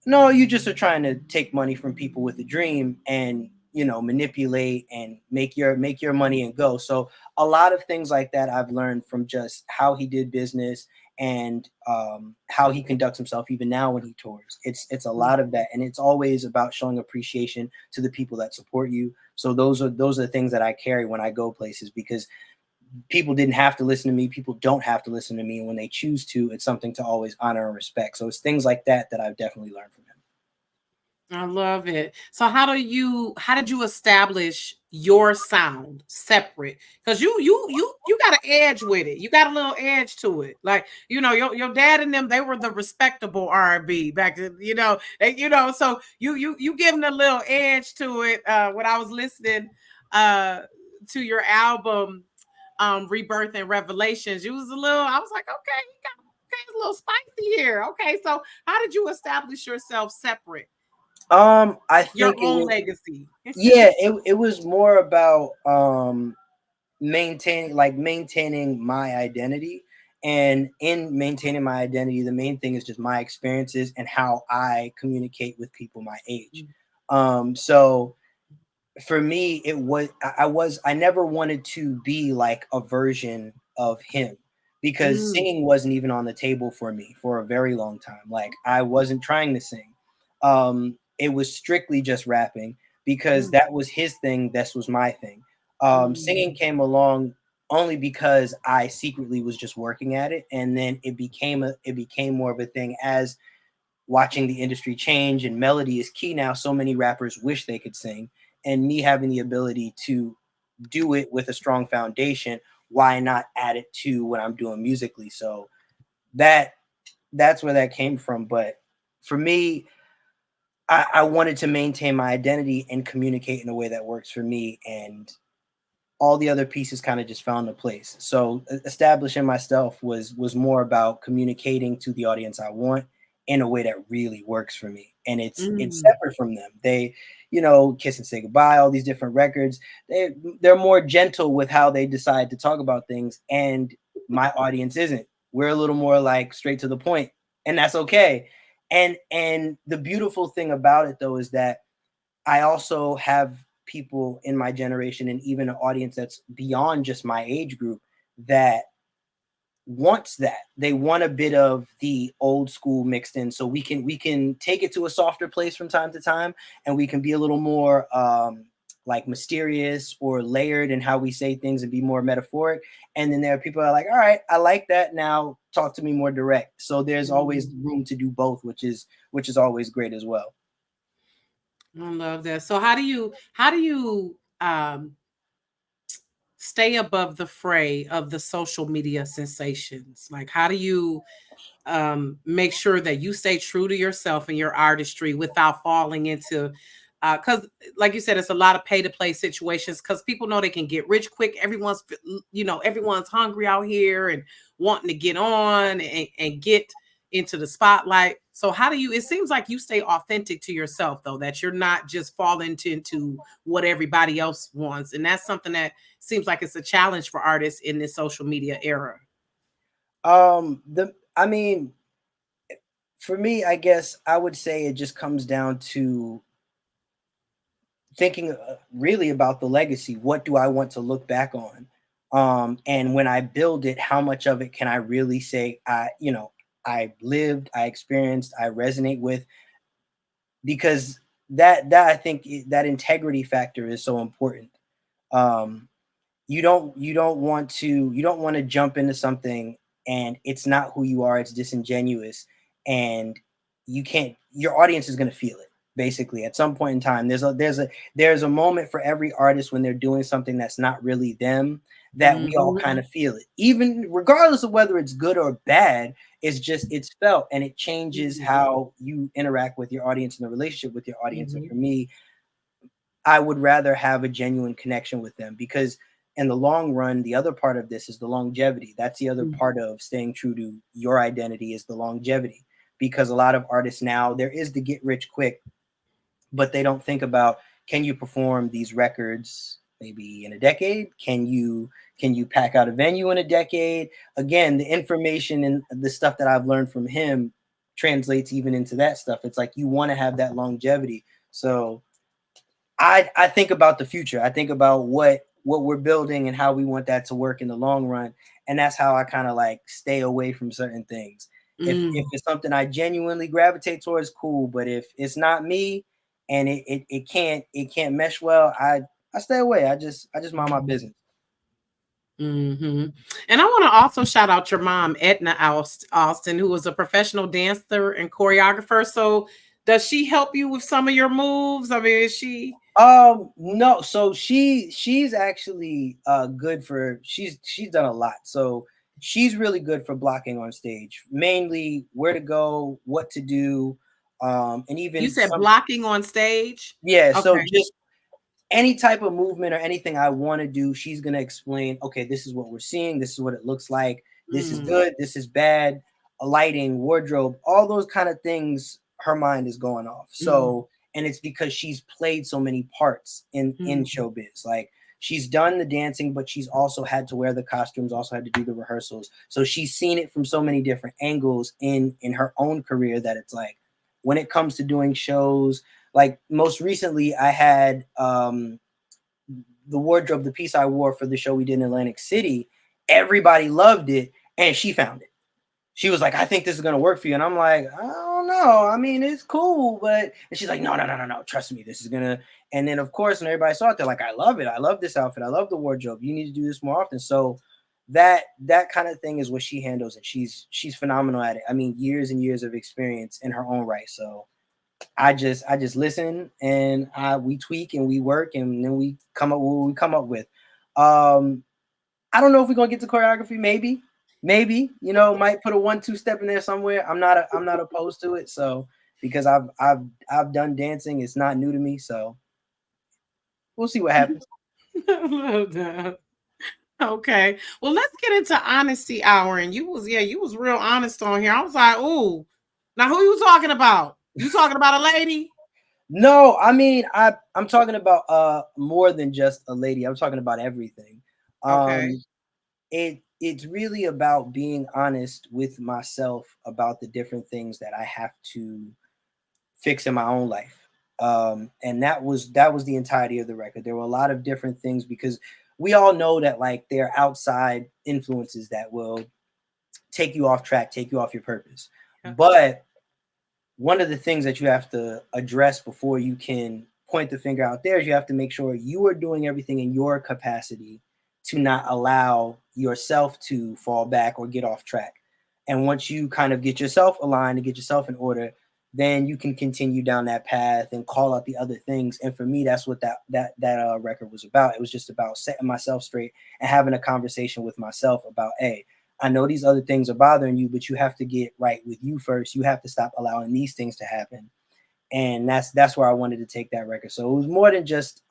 no, you just are trying to take money from people with a dream and manipulate and make your money and go. So a lot of things like that I've learned from just how he did business and how he conducts himself even now when he tours. It's a lot of that, and it's always about showing appreciation to the people that support you. So those are the things that I carry when I go places, because people didn't have to listen to me. People don't have to listen to me. And when they choose to, it's something to always honor and respect. So it's things like that that I've definitely learned from him. I love it. So how did you establish your sound separate? Because you got an edge with it. You got a little edge to it. Like, your dad and them, they were the respectable R&B back then, so you giving a little edge to it. When I was listening uh to your album, Rebirth and Revelations, you was I was like, okay, you got okay, a little spicy here. Okay, so how did you establish yourself separate? I Your think it own was, legacy. yeah, it was more about maintaining my identity. And in maintaining my identity, the main thing is just my experiences and how I communicate with people my age. So for me, I never wanted to be like a version of him, because Mm, singing wasn't even on the table for me for a very long time. Like, I wasn't trying to sing. It was strictly just rapping, because mm, that was his thing, this was my thing. Singing mm, came along only because I secretly was just working at it, and then it became more of a thing as watching the industry change, and melody is key now. So many rappers wish they could sing, and me having the ability to do it with a strong foundation, why not add it to what I'm doing musically? So that that's where that came from. But for me, I wanted to maintain my identity and communicate in a way that works for me, and all the other pieces kind of just found a place. So establishing myself was more about communicating to the audience I want in a way that really works for me. And it's mm. separate from them. They, Kiss and Say Goodbye, all these different records, they're more gentle with how they decide to talk about things. And my audience isn't. We're a little more like straight to the point, and that's okay. And the beautiful thing about it though is that I also have people in my generation, and even an audience that's beyond just my age group, that wants that. They want a bit of the old school mixed in, so we can take it to a softer place from time to time, and we can be a little more like mysterious or layered in how we say things and be more metaphoric. And then there are people that are like, all right, I like that, now talk to me more direct. So there's always Mm. room to do both, which is always great as well. I love that. So how do you stay above the fray of the social media sensations? Like, how do you make sure that you stay true to yourself and your artistry without falling into because like you said, it's a lot of pay to play situations because people know they can get rich quick. Everyone's hungry out here and wanting to get on and get into the spotlight. So how do you, it seems like you stay authentic to yourself though, that you're not just falling into what everybody else wants, and that's something that seems like it's a challenge for artists in this social media era. The I mean, for me, I guess I would say it just comes down to thinking really about the legacy. What do I want to look back on? And when I build it, how much of it can I really say I lived, I experienced, I resonate with? Because that I think that integrity factor is so important. Um, you don't want to jump into something and it's not who you are, it's disingenuous, and your audience is going to feel it. Basically, at some point in time, there's a moment for every artist when they're doing something that's not really them, that we all Mhm. kind of feel it, even regardless of whether it's good or bad. It's felt, and it changes Mhm. how you interact with your audience and the relationship with your audience. And Mhm. for me, I would rather have a genuine connection with them, because in the long run, the other part of this is the longevity. That's the other Mhm. part of staying true to your identity, is the longevity. Because a lot of artists now, there is the get rich quick, but they don't think about, can you perform these records maybe in a decade? Can you pack out a venue in a decade? Again, the information and the stuff that I've learned from him translates even into that stuff. It's like you want to have that longevity. So I think about the future. I think about what we're building and how we want that to work in the long run. And that's how I kind of like stay away from certain things. If Mm. it's something I genuinely gravitate towards, cool. But if it's not me and it can't mesh well, I stay away. I just mind my business. Hmm. And I want to also shout out your mom, Edna Austin, who was a professional dancer and choreographer. So, does she help you with some of your moves? I mean, is she? No, so she's actually good for, she's done a lot. So she's really good for blocking on stage, mainly where to go, what to do, and You even said some, blocking on stage. yeah, so Okay. just any type of movement or anything I want to do, she's going to explain, okay, this is what we're seeing, this is what it looks like, this is Mm, good, this is bad, lighting, wardrobe, all those kind of things, her mind is going off. mm, So, and it's because she's played so many parts in mm, showbiz. Like she's done the dancing, but she's also had to wear the costumes, also had to do the rehearsals. So she's seen it from so many different angles in her own career, that it's like when it comes to doing shows, like most recently I had the wardrobe, the piece I wore for the show we did in Atlantic City, everybody loved it, and she found it. She was like, I think this is gonna work for you. And I'm like, I don't know. I mean, it's cool, but, and she's like, no, no, no, no, no. Trust me, this is gonna. And then of course, when everybody saw it, they're like, I love it. I love this outfit. I love the wardrobe. You need to do this more often. So that kind of thing is what she handles, and she's phenomenal at it. I mean, years and years of experience in her own right. So I just listen, and we tweak and we work, and then we come up with what we come up with. Um, I don't know if we're gonna get to choreography. Maybe might put a 1-2 step in there somewhere. I'm not opposed to it. So because I've done dancing, it's not new to me. So we'll see what happens. I love that. Okay. Well, let's get into honesty hour. And you was real honest on here. I was like, ooh. Now who you talking about? You talking about a lady? No, I mean I'm talking about more than just a lady. I'm talking about everything. Okay. Um, it's really about being honest with myself about the different things that I have to fix in my own life. And that was the entirety of the record. There were a lot of different things, because we all know that like there are outside influences that will take you off track, take you off your purpose. Yeah. But one of the things that you have to address before you can point the finger out there is you have to make sure you are doing everything in your capacity to not allow yourself to fall back or get off track. And once you kind of get yourself aligned and get yourself in order, then you can continue down that path and call out the other things. And for me, that's what that record was about. It was just about setting myself straight and having a conversation with myself about, hey, I know these other things are bothering you, but you have to get right with you first. You have to stop allowing these things to happen. And that's where I wanted to take that record. So it was more than just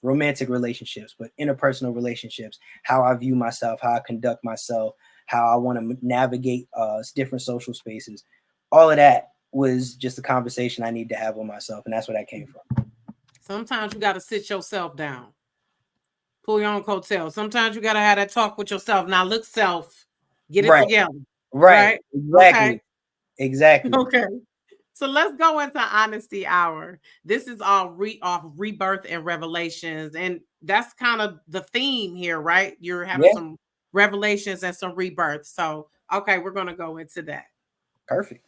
romantic relationships, but interpersonal relationships, how I view myself, how I conduct myself, how I want to navigate different social spaces. All of that was just a conversation I need to have with myself. And that's where that came from. Sometimes you got to sit yourself down, pull your own coattails. Sometimes you got to have that talk with yourself. Now, look, self, get it Right. together. Right. Right. Okay. Exactly. Exactly. Okay. So let's go into honesty hour. This is all off rebirth and revelations, and that's kind of the theme here, right? You're having Yeah. some revelations and some rebirth. So, okay, we're gonna go into that. Perfect.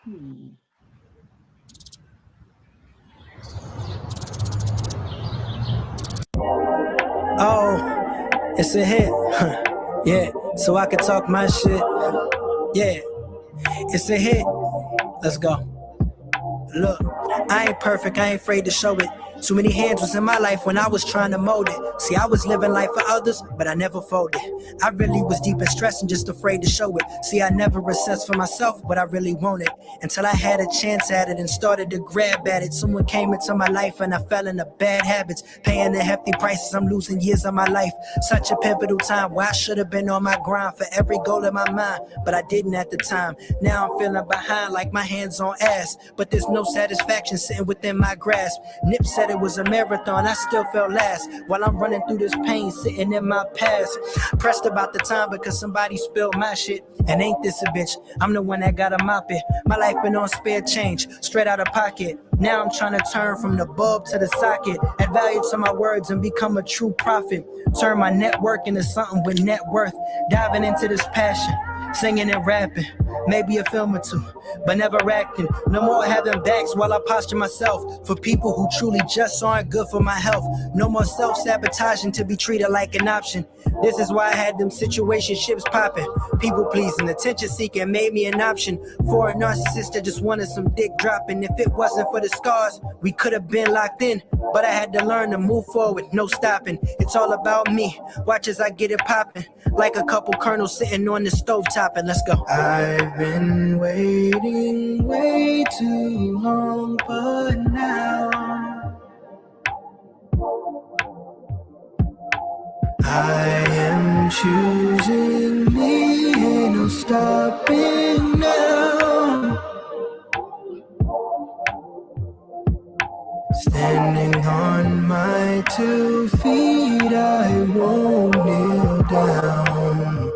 Hmm. Oh, it's a hit. Yeah, so I can talk my shit. Yeah, it's a hit. Let's go. Look, I ain't perfect, I ain't afraid to show it. Too many hands was in my life when I was trying to mold it. See, I was living life for others, but I never folded. I really was deep in stress and just afraid to show it. See, I never assessed for myself what I really wanted until I had a chance at it and started to grab at it. Someone came into my life and I fell into bad habits, paying the hefty prices. I'm losing years of my life. Such a pivotal time where I should have been on my grind for every goal in my mind, but I didn't at the time. Now I'm feeling behind like my hands on ass, but there's no satisfaction sitting within my grasp. Nip said it was a marathon, I still felt last while I'm running through this pain sitting in my past. Pressed about the time because somebody spilled my shit, and ain't this a bitch? I'm the one that gotta mop it. My life been on spare change, straight out of pocket. Now I'm trying to turn from the bulb to the socket, add value to my words and become a true prophet. Turn my network into something with net worth. Diving into this passion, singing and rapping, maybe a film or two, but never acting. No more having backs while I posture myself for people who truly just aren't good for my health. No more self-sabotaging to be treated like an option. This is why I had them situationships popping. People pleasing, attention seeking made me an option for a narcissist that just wanted some dick dropping. If it wasn't for the scars, we could have been locked in, but I had to learn to move forward, no stopping. It's all about me. Watch as I get it popping, like a couple kernels sitting on the stove topping. Let's go. I've been waiting way too long, but now I am choosing me, ain't no stopping now. Standing on my 2 feet, I won't kneel down.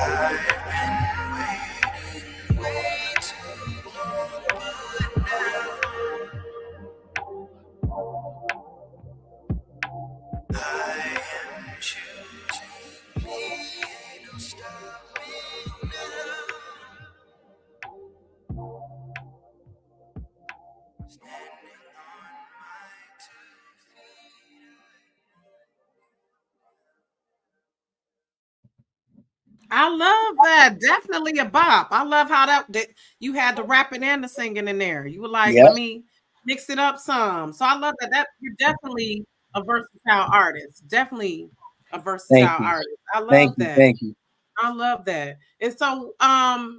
I've been waiting way too long, but now I am choosing me, ain't no stopping now. Standing on my 2 feet. I love that. Definitely a bop. I love how that you had the rapping and the singing in there. You were like, Yep. let me mix it up some. So I love that. That you're definitely a versatile artist. Definitely a Thank versatile you. artist. I love Thank you. that. Thank you. I love that. And so I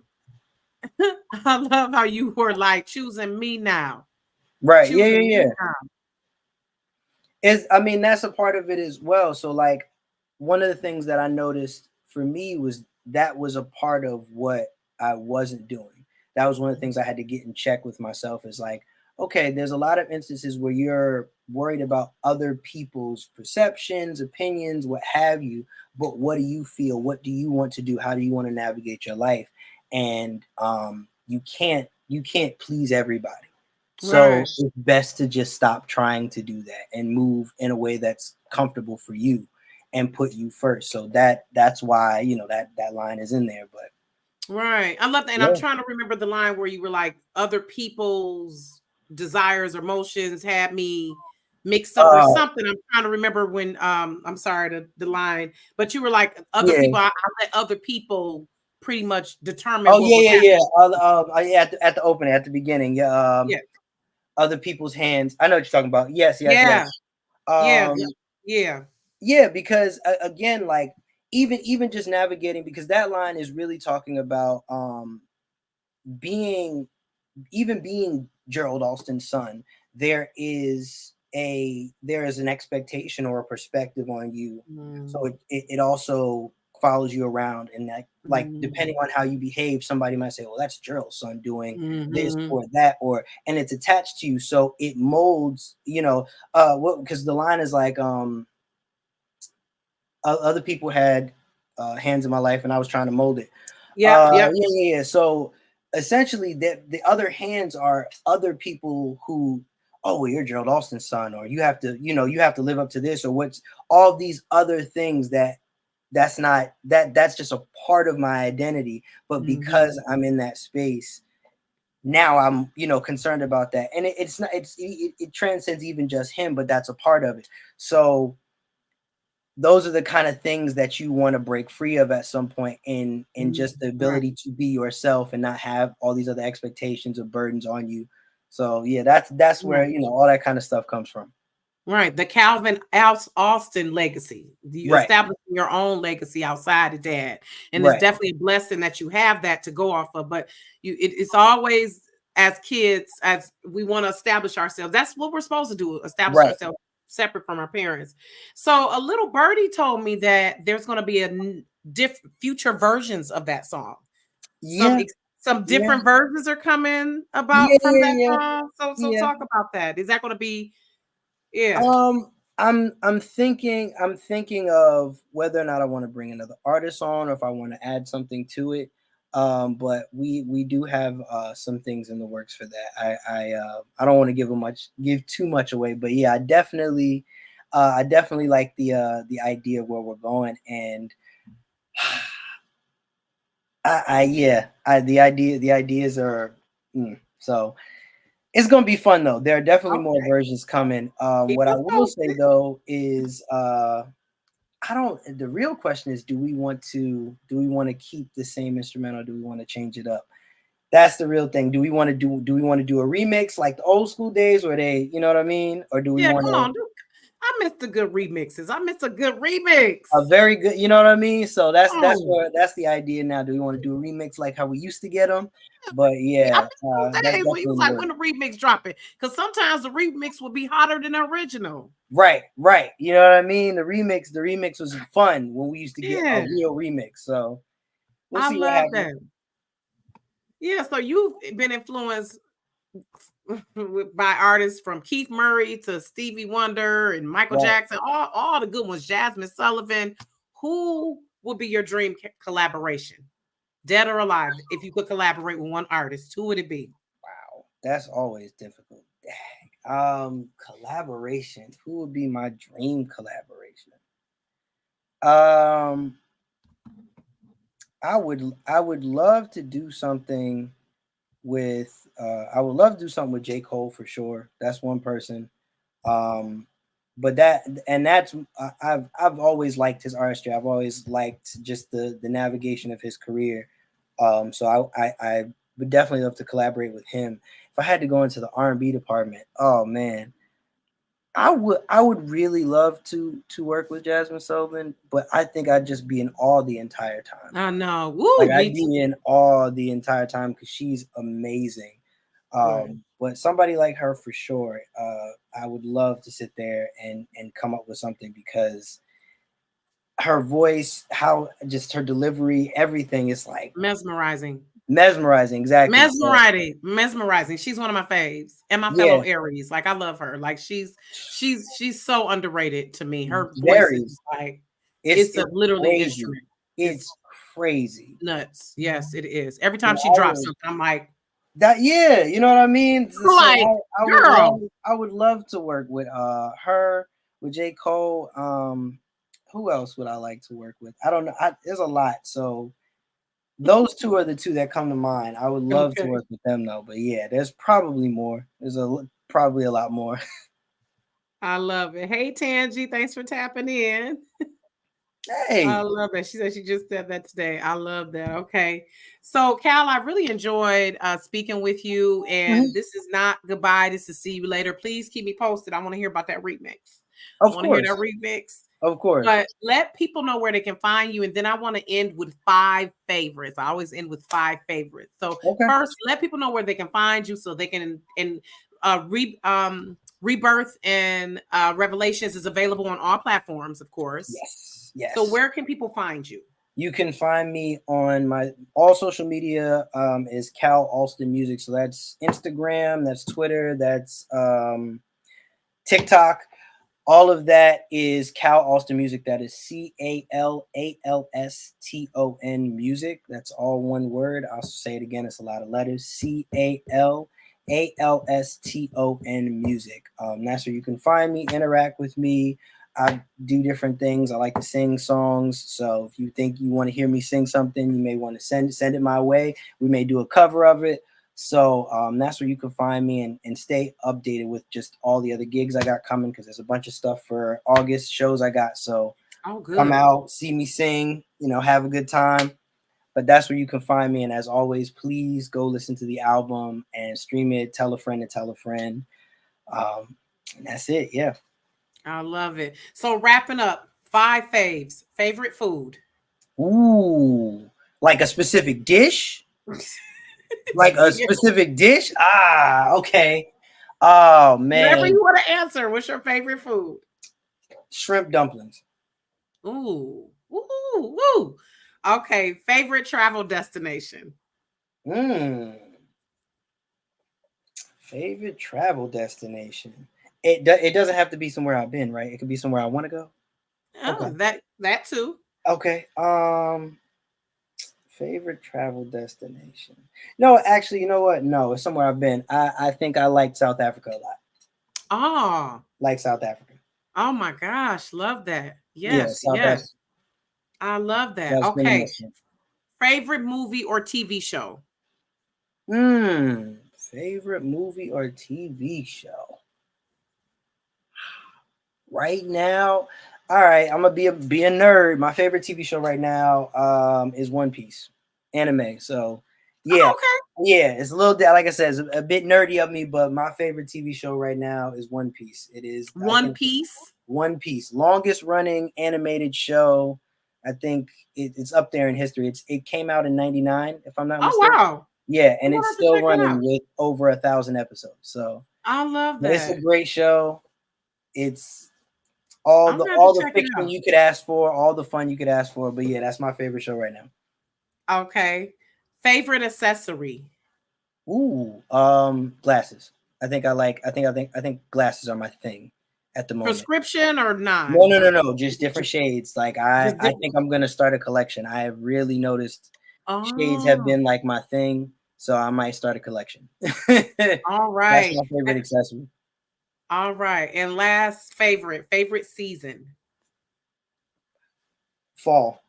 love how you were like choosing me now. Right. Yeah, Choosing yeah, me yeah. now. I mean, that's a part of it as well. So like one of the things that I noticed for me was that was a part of what I wasn't doing. That was one of the things I had to get in check with myself is like, okay, there's a lot of instances where you're worried about other people's perceptions, opinions, what have you, but what do you feel? What do you want to do? How do you want to navigate your life? And you can't please everybody. So Right. it's best to just stop trying to do that and move in a way that's comfortable for you and put you first. So that's why, that line is in there. But Right. I love that. And I'm yeah. trying to remember the line where you were like, other people's desires or emotions had me mixed up or Uh something. I'm trying to remember when I'm sorry the line, but you were like other yeah. people, I let other people pretty much determine Oh what yeah, was yeah, happening. yeah. Yeah, at the opening, at the beginning. Yeah. Yeah. Other people's hands. I know what you're talking about. Yes, yes, yes. Yeah. Yeah. Um Yeah. yeah, because again, like even just navigating, because that line is really talking about being being Gerald Alston's son, there is an expectation or a perspective on you. So Mm, it also follows you around, and that, like, mm, depending on how you behave, somebody might say, well, that's Gerald's son doing this mhm. or that, and it's attached to you, so it molds, what, because the line is like, other people had hands in my life and I was trying to mold it. Yep. Yep. Yeah, yeah, yeah. So essentially, the other hands are other people who, oh, well, you're Gerald Austin's son, or you have to live up to this, or what's all these other things that's just a part of my identity. But Mhm. because I'm in that space now, I'm concerned about that, and it transcends even just him, but that's a part of it. So those are the kind of things that you want to break free of at some point, in just the ability to be yourself and not have all these other expectations or burdens on you. So yeah, that's where, you know, all that kind of stuff comes from. Right. The Calvin Austin legacy. You Right. establishing your own legacy outside of dad. And it's Right. definitely a blessing that you have that to go off of. But it's always, as kids, as we want to establish ourselves. That's what we're supposed to do, establish Right. ourselves separate from our parents. So a little birdie told me that there's going to be a different future versions of that song. Yeah. Some Yeah. different versions are coming Yeah. about from that Yeah. song. So Yeah. talk about that. Is that going to be I'm thinking of whether or not I want to bring another artist on, or if I want to add something to it. But we do have some things in the works for that. I don't want to give too much away, but yeah, I definitely like the idea of where we're going, and the ideas are so. It's gonna be fun though. There are definitely more versions coming. Keep What I us will say posted. though is, I don't. The real question is, do we want to keep the same instrumental? Or do we want to change it up? That's the real thing. Do we want to do a remix like the old school days, where they, you know what I mean, or do we Yeah, want come to on, dude. I miss the good remixes. I miss a good remix. a very good, you know what I mean? So that's Oh, that's the idea now. Do we want to do a remix like how we used to get them? But yeah, I yeah, miss those that's days when you definitely was in the like, works. when the remix dropping? Because sometimes the remix would be hotter than the original. Right. You know what I mean? The remix was fun when we used to get a Yeah, real remix. So we'll I see what love happens. that. Yeah, so you've been influenced by artists from Keith Murray to Stevie Wonder and Michael Right. Jackson, all the good ones, Jasmine Sullivan. Who would be your dream collaboration, dead or alive? If you could collaborate with one artist, who would it be? Wow. That's always difficult. Collaboration. Who would be my dream collaboration? I would love to do something with I would love to do something with J. Cole for sure. That's one person. Um but I've always liked his artistry. I've always liked just the navigation of his career. So I would definitely love to collaborate with him. If I had to go into the R&B department, oh man, I would really love to work with Jasmine Sullivan, but I think I'd just be in awe the entire time. I know. Like Woo, I'd me too. be in awe the entire time because she's amazing. Right. But somebody like her for sure, I would love to sit there and come up with something, because her voice, how just her delivery, everything is like Mesmerizing. mesmerizing. Exactly. So Mesmerizing. She's one of my faves, and my fellow yeah, Aries. Like I love her. Like she's so underrated to me. Her voice is very. just like It's it's a it's literally crazy. instrument. It's It's crazy. nuts. Yes, it is. Every And time she drops something, I'm like, yeah, you know what I mean? I'm So like, girl. I would love to work with her, with J. Cole. Who else would I like to work with? I don't know. There's a lot. So those two are the two that come to mind. I would love to Okay. work with them though. But yeah, there's probably more. Probably a lot more. I love it. Hey Tangi, thanks for tapping in. I Hey. love it. She said she just said that today. I love that. Okay. So, Cal, I really enjoyed speaking with you. And Mhm. this is not goodbye. This is see you later. Please keep me posted. I want to hear about that remix. I Of want to hear that course. remix. Of course. But let people know where they can find you. And then I want to end with 5 favorites. I always end with 5 favorites. So, Okay. first, let people know where they can find you so they can Rebirth and Revelations is available on all platforms, of course. Yes. So Yes. where can people find you? You can find me on my all social media, is Cal Alston Music. So that's Instagram, that's Twitter, that's TikTok. All of that is Cal Alston Music. That is CALALSTON Music. That's all one word. I'll say it again. It's a lot of letters. CALALSTON Music. That's where you can find me, interact with me. I do different things. I like to sing songs. So if you think you want to hear me sing something, you may want to send it my way. We may do a cover of it. So that's where you can find me, and stay updated with just all the other gigs I got coming, because there's a bunch of stuff for August shows I got. So Oh, come good. out, see me sing, have a good time. But that's where you can find me. And as always, please go listen to the album and stream it. Tell a friend and tell a friend. And that's it. Yeah. I love it. So wrapping up, 5 faves. Favorite food. Ooh, like a specific dish? Like a Yeah. specific dish? Ah, okay. Oh Whatever man, you want to answer. What's your favorite food? shrimp dumplings. Ooh. Ooh. Woo. Okay. Favorite travel destination. Mm. Favorite travel destination. It doesn't have to be somewhere I've been, right? It could be somewhere I want to go. Oh, Okay. that too. Okay. Favorite travel destination. No, actually, you know what? No, it's somewhere I've been. I think I like South Africa a lot. Oh. Like South Africa. Oh my gosh. Love that. Yeah, Yes. South Yes. Africa. I love that. That's been a Okay. mission. Favorite movie or TV show? Favorite movie or TV show? Right now, all right, I'm gonna be a nerd. My favorite TV show right now is One Piece anime. So yeah, Oh, okay. yeah, it's a little like I said, it's a bit nerdy of me, but my favorite TV show right now is One Piece. It is, I One think, Piece. One Piece, longest running animated show. I think it's up there in history. It came out in '99, if I'm not Oh mistaken. wow. Yeah, I'm and gonna it's have to still check that running out. with over 1,000 episodes. So, I love but it's a that. great show. It's I'm gonna have to all the check it fiction out. you could ask for, all the fun you could ask for. But yeah, that's my favorite show right now. Okay. Favorite accessory. Ooh, glasses. I think glasses are my thing at the moment. Prescription or No, non? no, no, no, just different shades. Like Just I different. think I'm gonna start a collection. I have really noticed shades have Oh, been like my thing, so I might start a collection. all That's right. my favorite accessory. All right. And last favorite season. Fall.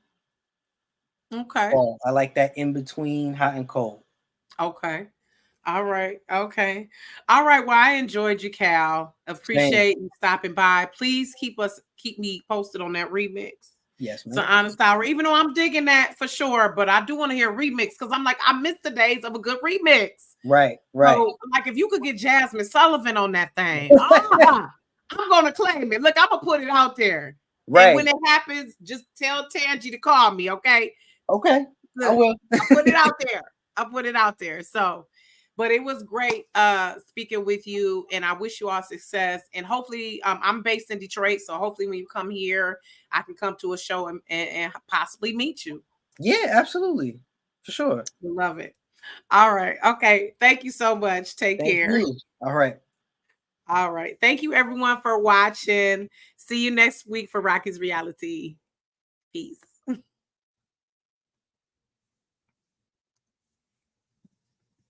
Okay. Fall. I like that in between hot and cold. Okay. All right. Okay. All right. Well, I enjoyed you, Cal. Same. Appreciate you stopping by. Please keep me posted on that remix Yes, to man. Honest Hour. Even though I'm digging that for sure, but I do want to hear a remix because I'm like, I miss the days of a good remix. Right, right. So, like, if you could get Jasmine Sullivan on that thing, I'm gonna claim it. Look, I'm gonna put it out there. And Right. when it happens, just tell Tangi to call me, okay? Okay. I Look, will. I put it out there. I put it out there. So, but it was great speaking with you, and I wish you all success. And hopefully, I'm based in Detroit, so hopefully when you come here, I can come to a show and possibly meet you. Yeah, absolutely. For sure. Love it. All right. Okay. Thank you so much. Take Thank care. you. All right. All right. Thank you everyone for watching. See you next week for Rocky's Reality. Peace.